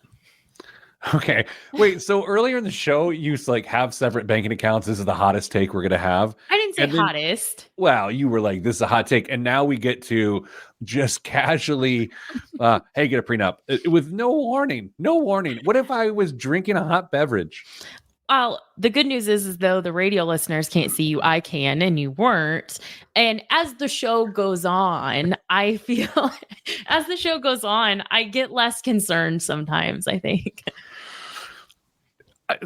Okay. Wait, so earlier in the show, you have separate banking accounts. This is the hottest take we're going to have. I didn't say hottest. Well, you were like, this is a hot take. And now we get to just casually, hey, get a prenup with no warning. No warning. What if I was drinking a hot beverage? Well, the good news is though the radio listeners can't see you, I can, and you weren't. And as the show goes on, I feel as the show goes on, I get less concerned sometimes, I think.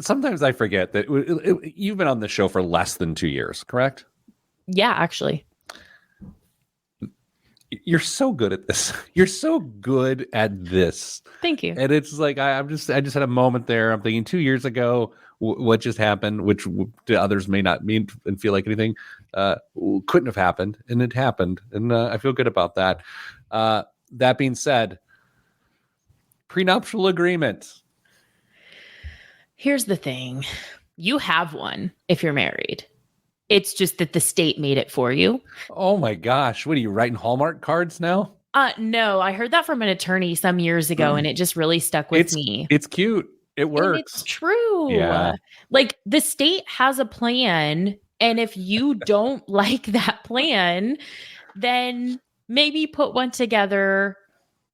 Sometimes I forget that you've been on the show for less than 2 years, correct? Yeah, actually. You're so good at this. You're so good at this. Thank you. And it's like, I just had a moment there. I'm thinking 2 years ago, what just happened, which to others may not mean and feel like anything, couldn't have happened, and it happened. And I feel good about that. That being said, prenuptial agreement. Here's the thing. You have one if you're married. It's just that the state made it for you. Oh my gosh. What are you writing Hallmark cards now? No, I heard that from an attorney some years ago and it just really stuck with me. It's cute. It works. And it's true. Yeah. Like the state has a plan. And if you don't like that plan, then maybe put one together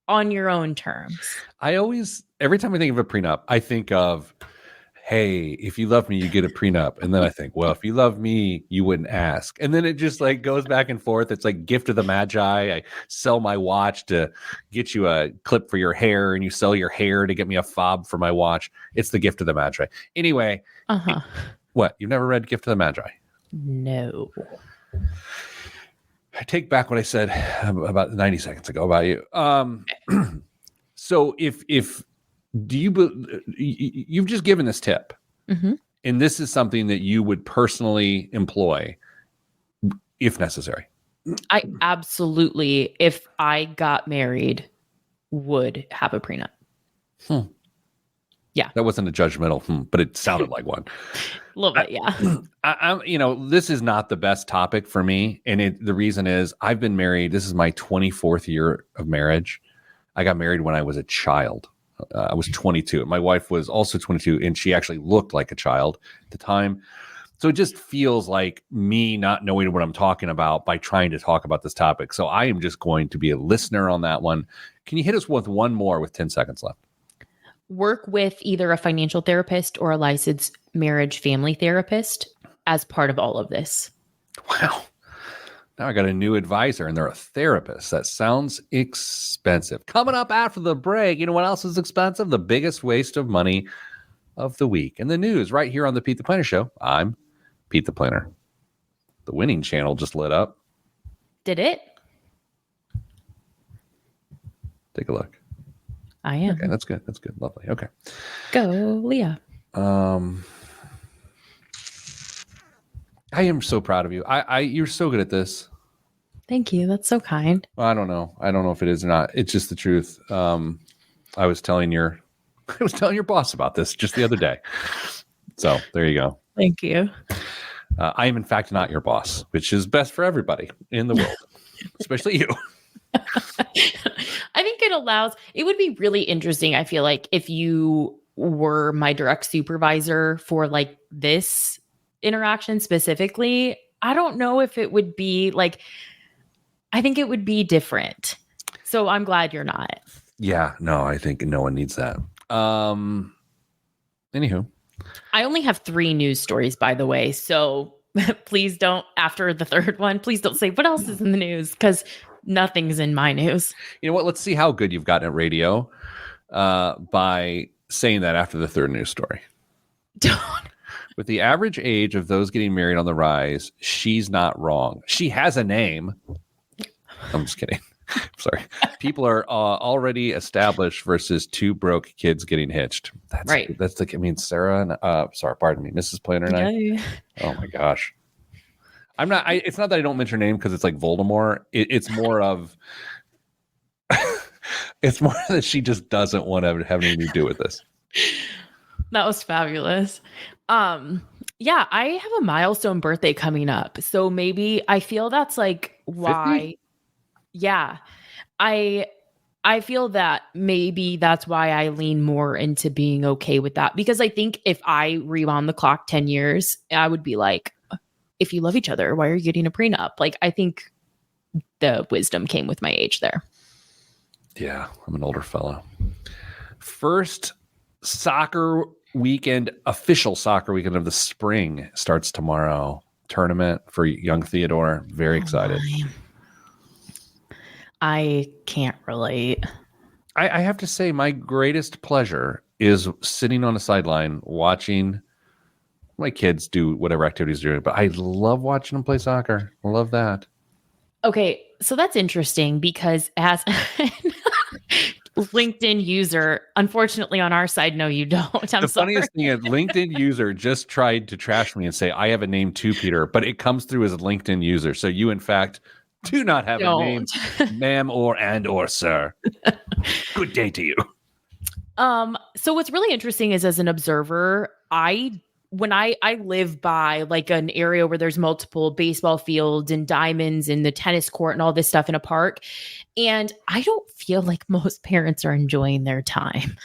on your own terms. Every time I think of a prenup, I think of, hey, if you love me, you get a prenup. And then I think, well, if you love me, you wouldn't ask. And then it just like goes back and forth. It's like gift of the magi. I sell my watch to get you a clip for your hair, and you sell your hair to get me a fob for my watch. It's the gift of the magi. Anyway, what? You've never read Gift of the Magi? No. I take back what I said about 90 seconds ago about you. So if you've just given this tip, and this is something that you would personally employ if necessary. I absolutely, if I got married, would have a prenup. Yeah. That wasn't a judgmental, but it sounded like one. A little bit, yeah. This is not the best topic for me. And the reason is I've been married. This is my 24th year of marriage. I got married when I was a child. I was 22. My wife was also 22, and she actually looked like a child at the time. So it just feels like me not knowing what I'm talking about by trying to talk about this topic. So I am just going to be a listener on that one. Can you hit us with one more with 10 seconds left? Work with either a financial therapist or a licensed marriage family therapist as part of all of this. Wow. Now I got a new advisor, and they're a therapist. That sounds expensive. Coming up after the break, you know what else is expensive? The biggest waste of money of the week. And the news right here on the Pete the Planner Show. I'm Pete the Planner. The winning channel just lit up. Did it? Take a look. I am. Okay, that's good. That's good. Lovely. Okay. Go, Leah. I am so proud of you. You're so good at this. Thank you. That's so kind. Well, I don't know. I don't know if it is or not. It's just the truth. I was telling your boss about this just the other day. So there you go. Thank you. I am in fact not your boss, which is best for everybody in the world, especially you. I think it would be really interesting. I feel like if you were my direct supervisor for like this interaction specifically, I don't know if it would be like, I think it would be different. So I'm glad you're not. Yeah, no, I think no one needs that. Anywho. I only have 3 news stories, by the way. So please don't, after the third one, please don't say what else is in the news, because nothing's in my news. You know what? Let's see how good you've gotten at radio by saying that after the third news story. Don't. With the average age of those getting married on the rise, she's not wrong. She has a name. I'm just kidding. Sorry. People are already established versus 2 broke kids getting hitched. That's right. That's Sarah and pardon me, Mrs. Planner and I. Oh my gosh. I'm not. It's not that I don't mention her name because it's like Voldemort. It's more of. It's more that she just doesn't want to have anything to do with this. That was fabulous. Yeah, I have a milestone birthday coming up, so maybe I feel that's like why. 50? Yeah, I feel that maybe that's why I lean more into being okay with that, because I think if I rewound the clock 10 years, I would be like, if you love each other, why are you getting a prenup? Like, I think the wisdom came with my age there. Yeah, I'm an older fellow. First soccer weekend, official soccer weekend of the spring starts tomorrow. Tournament for young Theodore. Very excited. I can't relate. I have to say, my greatest pleasure is sitting on a sideline watching my kids do whatever activities they're doing, but I love watching them play soccer. I love that. Okay, so that's interesting because as LinkedIn user, unfortunately on our side, no, you don't. I'm sorry. Funniest thing is LinkedIn user just tried to trash me and say, I have a name too, Peter, but it comes through as a LinkedIn user. So you, in fact, do not have a name, ma'am or sir. Good day to you. So what's really interesting is, as an observer, I when I live by like an area where there's multiple baseball fields and diamonds and the tennis court and all this stuff in a park. And I don't feel like most parents are enjoying their time.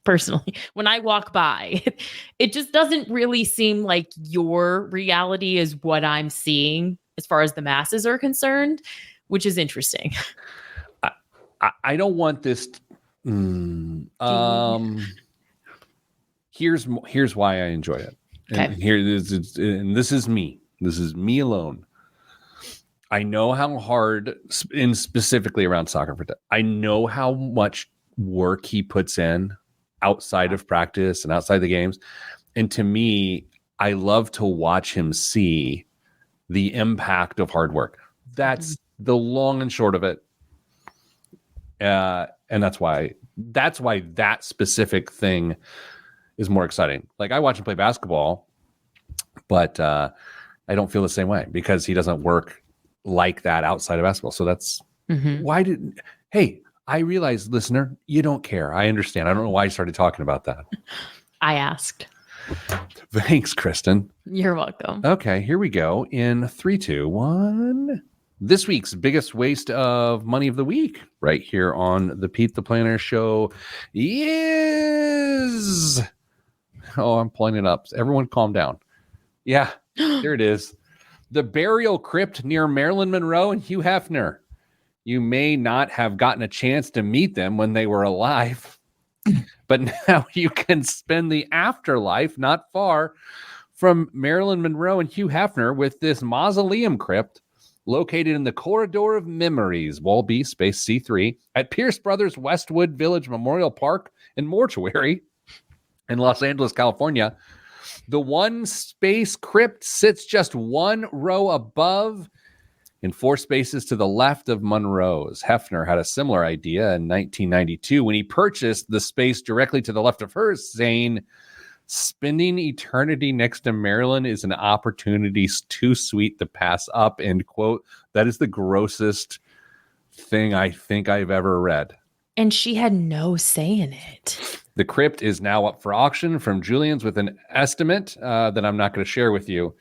Personally, when I walk by, it just doesn't really seem like your reality is what I'm seeing as far as the masses are concerned, which is interesting. I don't want this. Here's why I enjoy it. Okay. And this is me. This is me alone. I know how hard, and specifically around soccer, I know how much work he puts in outside of practice and outside the games. And to me, I love to watch him see the impact of hard work. That's the long and short of it. And that's why that specific thing is more exciting. Like, I watch him play basketball, but I don't feel the same way because he doesn't work like that outside of basketball. So that's hey, I realize, listener, you don't care. I understand. I don't know why I started talking about that. I asked. Thanks, Kristen. You're welcome. Okay, here we go. In 3, 2, 1. This week's biggest waste of money of the week, right here on the Pete the Planner Show, is... Oh, I'm pulling it up. Everyone calm down. Yeah, there it is. The burial crypt near Marilyn Monroe and Hugh Hefner. You may not have gotten a chance to meet them when they were alive, but now you can spend the afterlife not far from Marilyn Monroe and Hugh Hefner with this mausoleum crypt located in the Corridor of Memories, Wall B, space C3, at Pierce Brothers Westwood Village Memorial Park and Mortuary in Los Angeles, California. The one space crypt sits just one row above in 4 spaces to the left of Monroe's. Hefner had a similar idea in 1992 when he purchased the space directly to the left of hers, saying, "Spending eternity next to Marilyn is an opportunity too sweet to pass up," end quote. That is the grossest thing I think I've ever read. And she had no say in it. The crypt is now up for auction from Julian's with an estimate that I'm not going to share with you.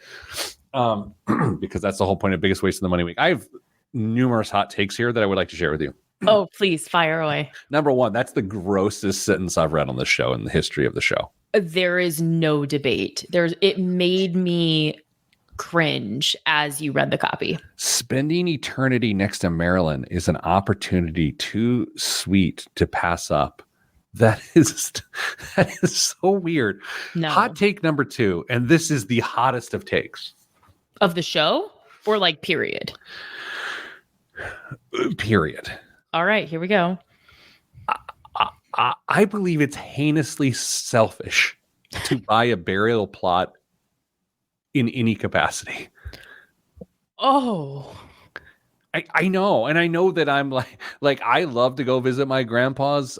Because that's the whole point of biggest waste of the money week. I have numerous hot takes here that I would like to share with you. Oh, please fire away. Number 1, that's the grossest sentence I've read on this show in the history of the show. There is no debate. It made me cringe as you read the copy. Spending eternity next to Marilyn is an opportunity too sweet to pass up. That is so weird. No. Hot take number 2, and this is the hottest of takes. Of the show or like period? Period. All right, here we go. I believe it's heinously selfish to buy a burial plot in any capacity. Oh, I know. And I know that I'm like I love to go visit my grandpa's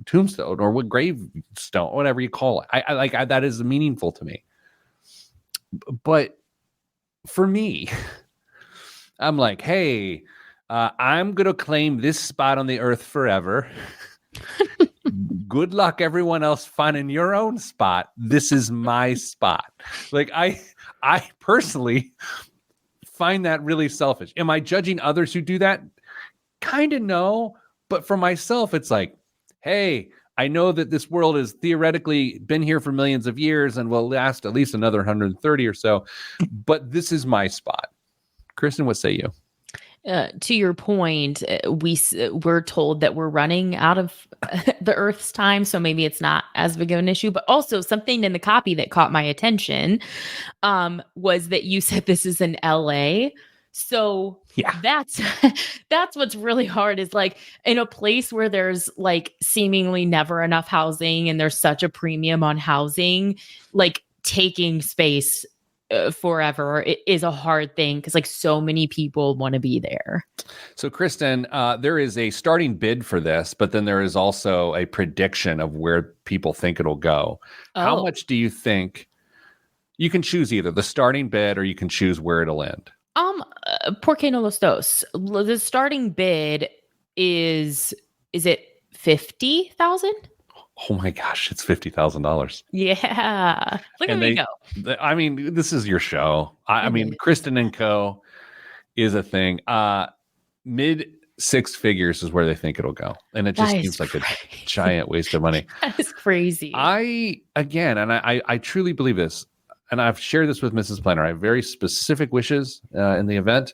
tombstone or what gravestone, whatever you call it. I that is meaningful to me. But for me, I'm like, hey, I'm going to claim this spot on the earth forever. Good luck, everyone else, finding your own spot. This is my spot. Like, I personally find that really selfish. Am I judging others who do that? Kind of no. But for myself, it's like, hey, I know that this world has theoretically been here for millions of years and will last at least another 130 or so. But this is my spot. Kristen, what say you? To your point, we're told that we're running out of the Earth's time, so maybe it's not as big of an issue. But also something in the copy that caught my attention was that you said this is in LA. So yeah, that's what's really hard is like in a place where there's like seemingly never enough housing and there's such a premium on housing, like taking space forever is a hard thing because like so many people want to be there. So Kristen, there is a starting bid for this, but then there is also a prediction of where people think it'll go. Oh. How much do you think? You can choose either the starting bid or you can choose where it'll end. ¿Por qué no los dos? The starting bid is it 50,000? Oh my gosh, it's $50,000. Yeah. Look at And me go. I mean, this is your show. I It mean, is. Kristen and Co. is a thing. Mid six figures is where they think it'll go, and it That just is seems like a crazy. giant waste of money. That is crazy. I truly believe this, and I've shared this with Mrs. Planner. I have very specific wishes in the event.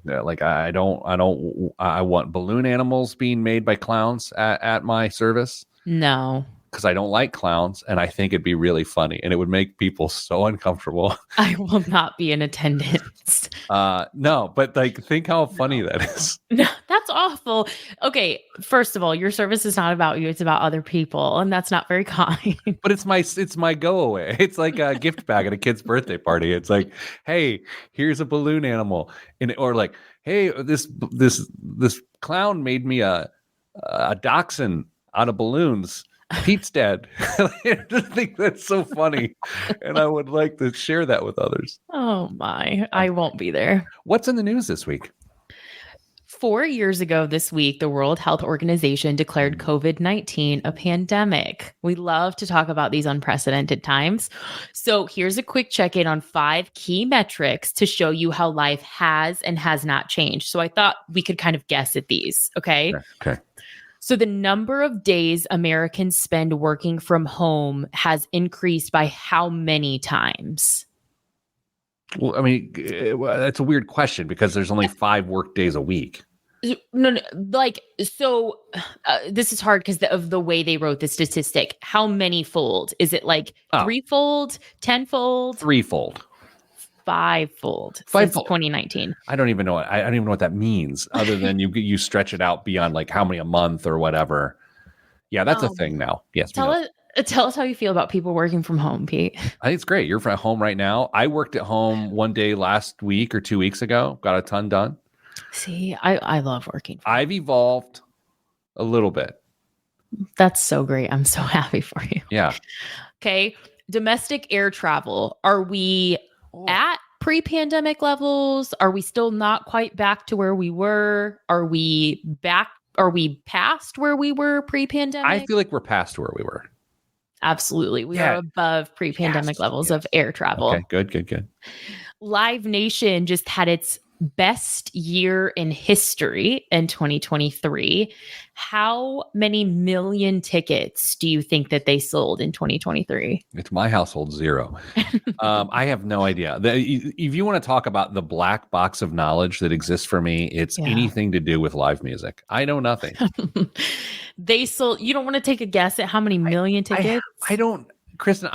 Like I want balloon animals being made by clowns at my service No. because I don't like clowns, and I think it'd be really funny, and it would make people so uncomfortable. I will not be in attendance. No, but like, think how funny that is. No, that's awful. Okay, first of all, your service is not about you, it's about other people, and that's not very kind. But it's my go away. It's like a gift bag at a kid's birthday party. It's like, hey, here's a balloon animal, or like, hey, this clown made me a dachshund out of balloons. Pete's dead. I just think that's so funny, and I would like to share that with others. Oh my, I won't be there. What's in the news this week? 4 years ago this week, the World Health Organization declared COVID-19 a pandemic. We love to talk about these unprecedented times. So here's a quick check-in on 5 key metrics to show you how life has and has not changed. So I thought we could kind of guess at these, okay? Okay. So the number of days Americans spend working from home has increased by how many times? Well, I mean, that's a weird question because there's only 5 work days a week. No, like, so this is hard because of the way they wrote the statistic. How many fold? Is it like 3-fold, 10-fold? 3-fold. 5-fold since 5-fold. 2019. I don't even know. I don't even know what that means, other than you stretch it out beyond like how many a month or whatever. Yeah, that's a thing now. Yes. Tell us how you feel about people working from home, Pete. I think it's great. You're at home right now. I worked at home one day last week or 2 weeks ago. Got a ton done. See, I love working. I've evolved a little bit. That's so great. I'm so happy for you. Yeah. Okay. Domestic air travel. Are we at pre-pandemic levels? Are we still not quite back to where we were? Are we back? Are we past where we were pre-pandemic? I feel like we're past where we were. Absolutely. We are above pre-pandemic levels of air travel. Okay, good. Live Nation just had its best year in history in 2023. How many million tickets do you think that they sold in 2023? It's my household 0. I have no idea. If you want to talk about the black box of knowledge that exists for me, it's anything to do with live music. I know nothing. They sold. You don't want to take a guess at how many million tickets? I don't, Kristen.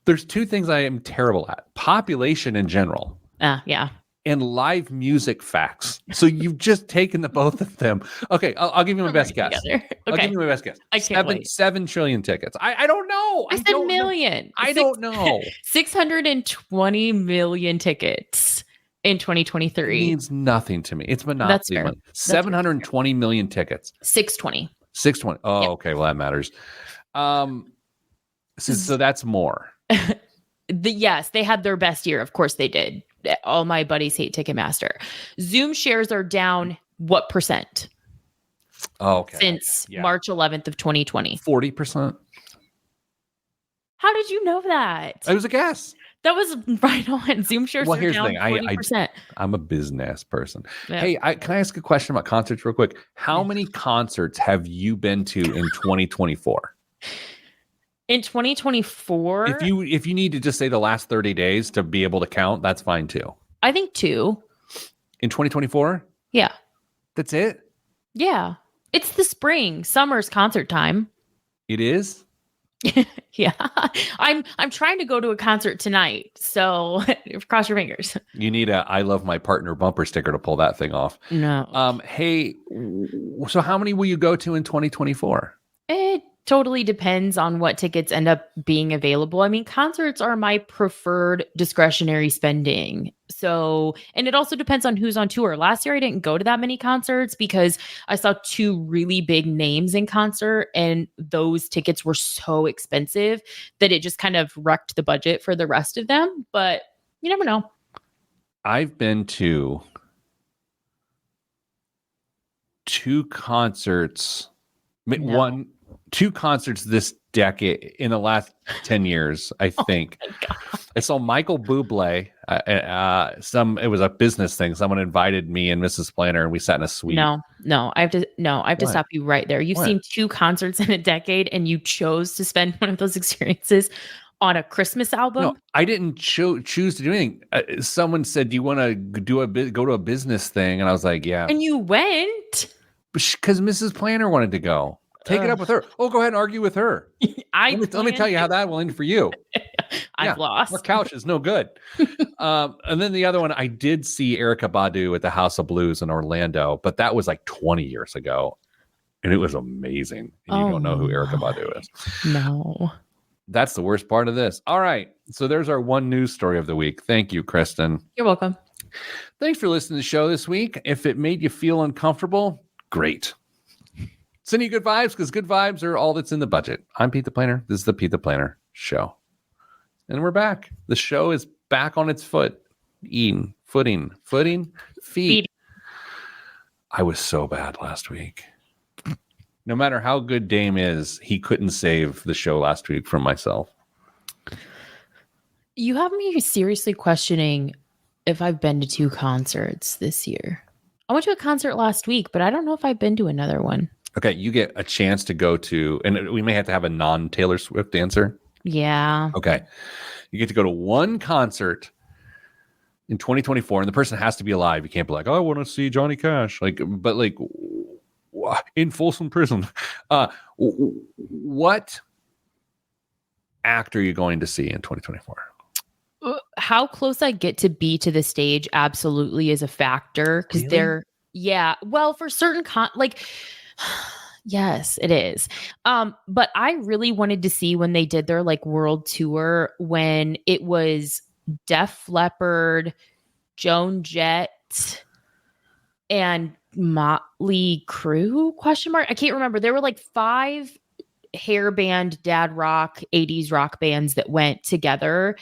There's 2 things I am terrible at: population in general. Yeah. And live music facts. So you've just taken the both of them. Okay, I'll give you my best guess. Okay. I'll give you my best guess. I can't wait. 7 trillion tickets. I don't know. I said million. I don't know. 620 million tickets in 2023. It means nothing to me. It's monopoly money. 720 million tickets. 620. 620. Oh, okay. Well, that matters. So that's more. Yes, they had their best year. Of course they did. All my buddies hate Ticketmaster. Zoom shares are down what percent? Okay. Since March 11th of 2020. 40%. How did you know that? It was a guess. That was right on. Zoom shares are down 40%. I'm a business person. Yeah. Hey, can I ask a question about concerts real quick? How many concerts have you been to in 2024? In 2024, if you need to just say the last 30 days to be able to count, that's fine too. I think 2. In 2024? Yeah. That's it? Yeah. It's the spring, summer's concert time. It is? Yeah. I'm trying to go to a concert tonight, so cross your fingers. You need a I love my partner bumper sticker to pull that thing off. No. Hey, so how many will you go to in 2024? It totally depends on what tickets end up being available. I mean, concerts are my preferred discretionary spending. So, and it also depends on who's on tour. Last year, I didn't go to that many concerts because I saw 2 really big names in concert, and those tickets were so expensive that it just kind of wrecked the budget for the rest of them. But you never know. I've been to 2 concerts. 2 concerts this decade in the last 10 years, I think. I saw Michael Bublé. It was a business thing. Someone invited me and Mrs. Planner, and we sat in a suite. No, I have to stop you right there. You've seen 2 concerts in a decade, and you chose to spend one of those experiences on a Christmas album. No, I didn't choose to do anything. Someone said, "Do you want to go to a business thing?" And I was like, "Yeah." And you went because Mrs. Planner wanted to go. Take it up with her. Oh, go ahead and argue with her. Let me tell you how that will end for you. I've lost. Our couch is no good. And then the other one, I did see Erykah Badu at the House of Blues in Orlando, but that was like 20 years ago. And it was amazing. And you don't know who Erykah Badu is. No. That's the worst part of this. All right. So there's our one news story of the week. Thank you, Kristen. You're welcome. Thanks for listening to the show this week. If it made you feel uncomfortable, great. Send you good vibes because good vibes are all that's in the budget. I'm Pete the Planner. This is the Pete the Planner Show. And we're back. The show is back on its footing. Feet. I was so bad last week. No matter how good Dame is, he couldn't save the show last week from myself. You have me seriously questioning if I've been to 2 concerts this year. I went to a concert last week, but I don't know if I've been to another one. Okay, you get a chance to go to, and we may have to have a non-Taylor Swift answer. Yeah. Okay. You get to go to one concert in 2024, and the person has to be alive. You can't be like, oh, I want to see Johnny Cash. But in Folsom Prison. What act are you going to see in 2024? How close I get to be to the stage absolutely is a factor because they're, well, for certain yes, it is. But I really wanted to see when they did their world tour, when it was Def Leppard, Joan Jett, and Motley Crue, ? I can't remember. There were 5 hair band dad rock 80s rock bands that went together,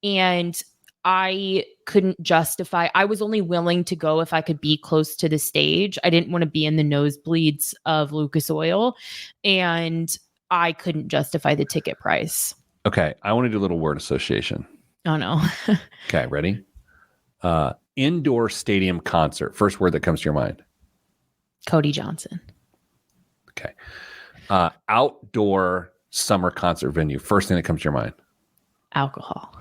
and I couldn't justify. I was only willing to go if I could be close to the stage. I didn't want to be in the nosebleeds of Lucas Oil, and I couldn't justify the ticket price. Okay, I want to do a little word association. Oh no. Okay, ready? Indoor stadium concert. First word that comes to your mind. Cody Johnson. Okay. Outdoor summer concert venue. First thing that comes to your mind. Alcohol.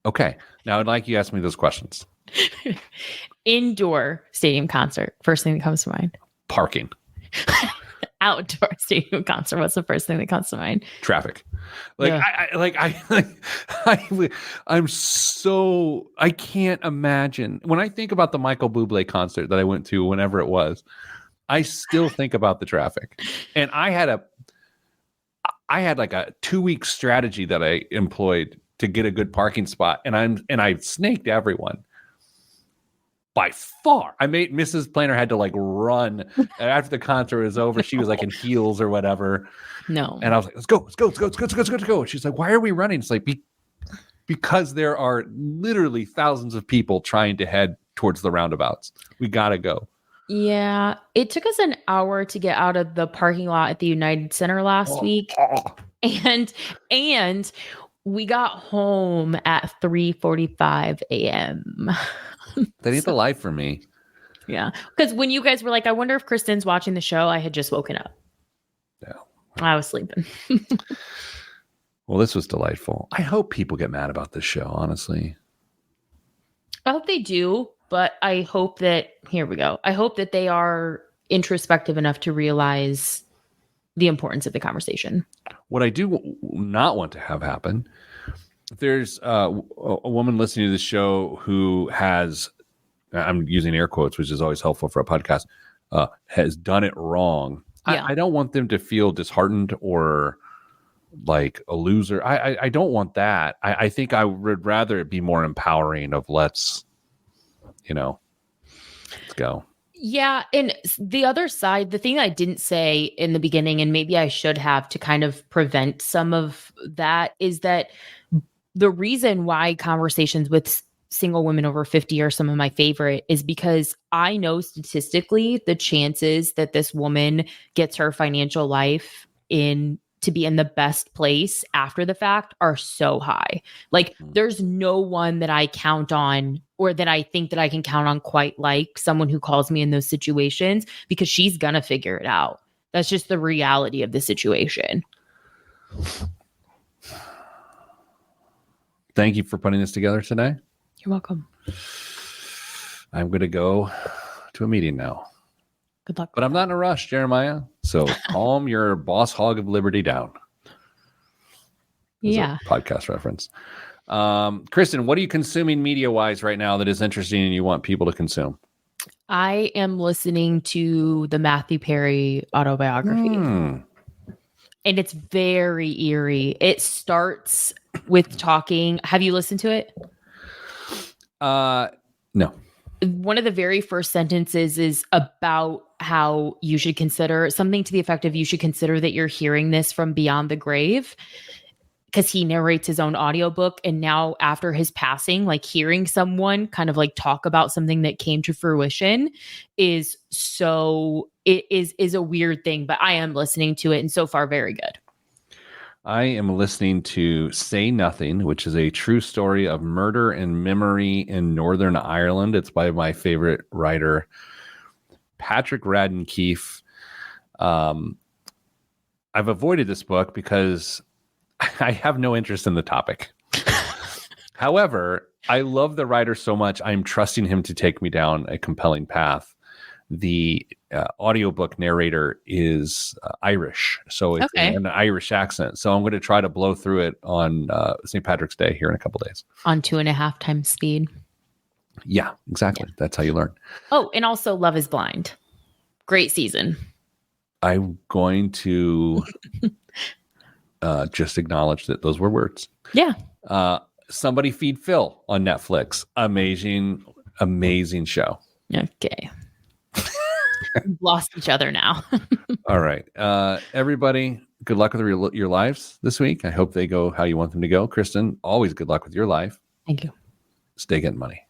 Okay. Now I'd like you to ask me those questions. Indoor stadium concert. First thing that comes to mind. Parking. Outdoor stadium concert. What's the first thing that comes to mind? Traffic. Yeah. I can't imagine. When I think about the Michael Bublé concert that I went to, whenever it was, I still think about the traffic. And I had a 2-week strategy that I employed to get a good parking spot, and I snaked everyone. By far, I made Mrs. Planner had to run after the concert was over. She was in heels or whatever. No, and I was like, "Let's go!" And she's like, "Why are we running?" It's like because there are literally thousands of people trying to head towards the roundabouts. We gotta go. Yeah, it took us an hour to get out of the parking lot at the United Center last week, and we got home at 3:45 a.m. That ain't the life for me. Yeah, because when you guys were like, I wonder if Kristen's watching the show, I had just woken up. Yeah, I was sleeping. Well, this was delightful. I hope people get mad about this show, honestly. I hope they do, but I hope that, here we go. I hope that they are introspective enough to realize the importance of the conversation. What I do not want to have happen, there's a woman listening to the show who has, I'm using air quotes, which is always helpful for a podcast, has done it wrong. Yeah. I don't want them to feel disheartened or like a loser. I don't want that. I think I would rather it be more empowering of let's go. Yeah. And the other side, the thing I didn't say in the beginning, and maybe I should have to kind of prevent some of that, is that the reason why conversations with single women over 50 are some of my favorite is because I know statistically the chances that this woman gets her financial life in to be in the best place after the fact are so high. Like there's no one that I count on or that I think that I can count on quite like someone who calls me in those situations, because she's going to figure it out. That's just the reality of the situation. Thank you for putting this together today. You're welcome. I'm going to go to a meeting now. Good luck. But I'm not in a rush, Jeremiah. So calm your boss hog of liberty down. Yeah. Podcast reference. Kristen, what are you consuming media-wise right now that is interesting and you want people to consume? I am listening to the Matthew Perry autobiography. And it's very eerie. It starts with talking. Have you listened to it? No. One of the very first sentences is about how you should consider something to the effect of, you should consider that you're hearing this from beyond the grave, because he narrates his own audiobook. And now after his passing, like hearing someone kind of like talk about something that came to fruition is a weird thing, but I am listening to it, and so far very good. I am listening to Say Nothing, which is a true story of murder and memory in Northern Ireland. It's by my favorite writer, Patrick Radden Keefe. I've avoided this book because I have no interest in the topic. However, I love the writer so much, I'm trusting him to take me down a compelling path. The audiobook narrator is Irish, so it's an Irish accent. So I'm going to try to blow through it on St. Patrick's Day here in a couple days. On 2.5 times speed. Yeah, exactly. Yeah. That's how you learn. Oh, and also Love is Blind. Great season. I'm going to just acknowledge that those were words. Yeah. Somebody Feed Phil on Netflix. Amazing, amazing show. Okay. We've lost each other now. All right. Everybody, good luck with your lives this week. I hope they go how you want them to go. Kristen, always good luck with your life. Thank you. Stay getting money.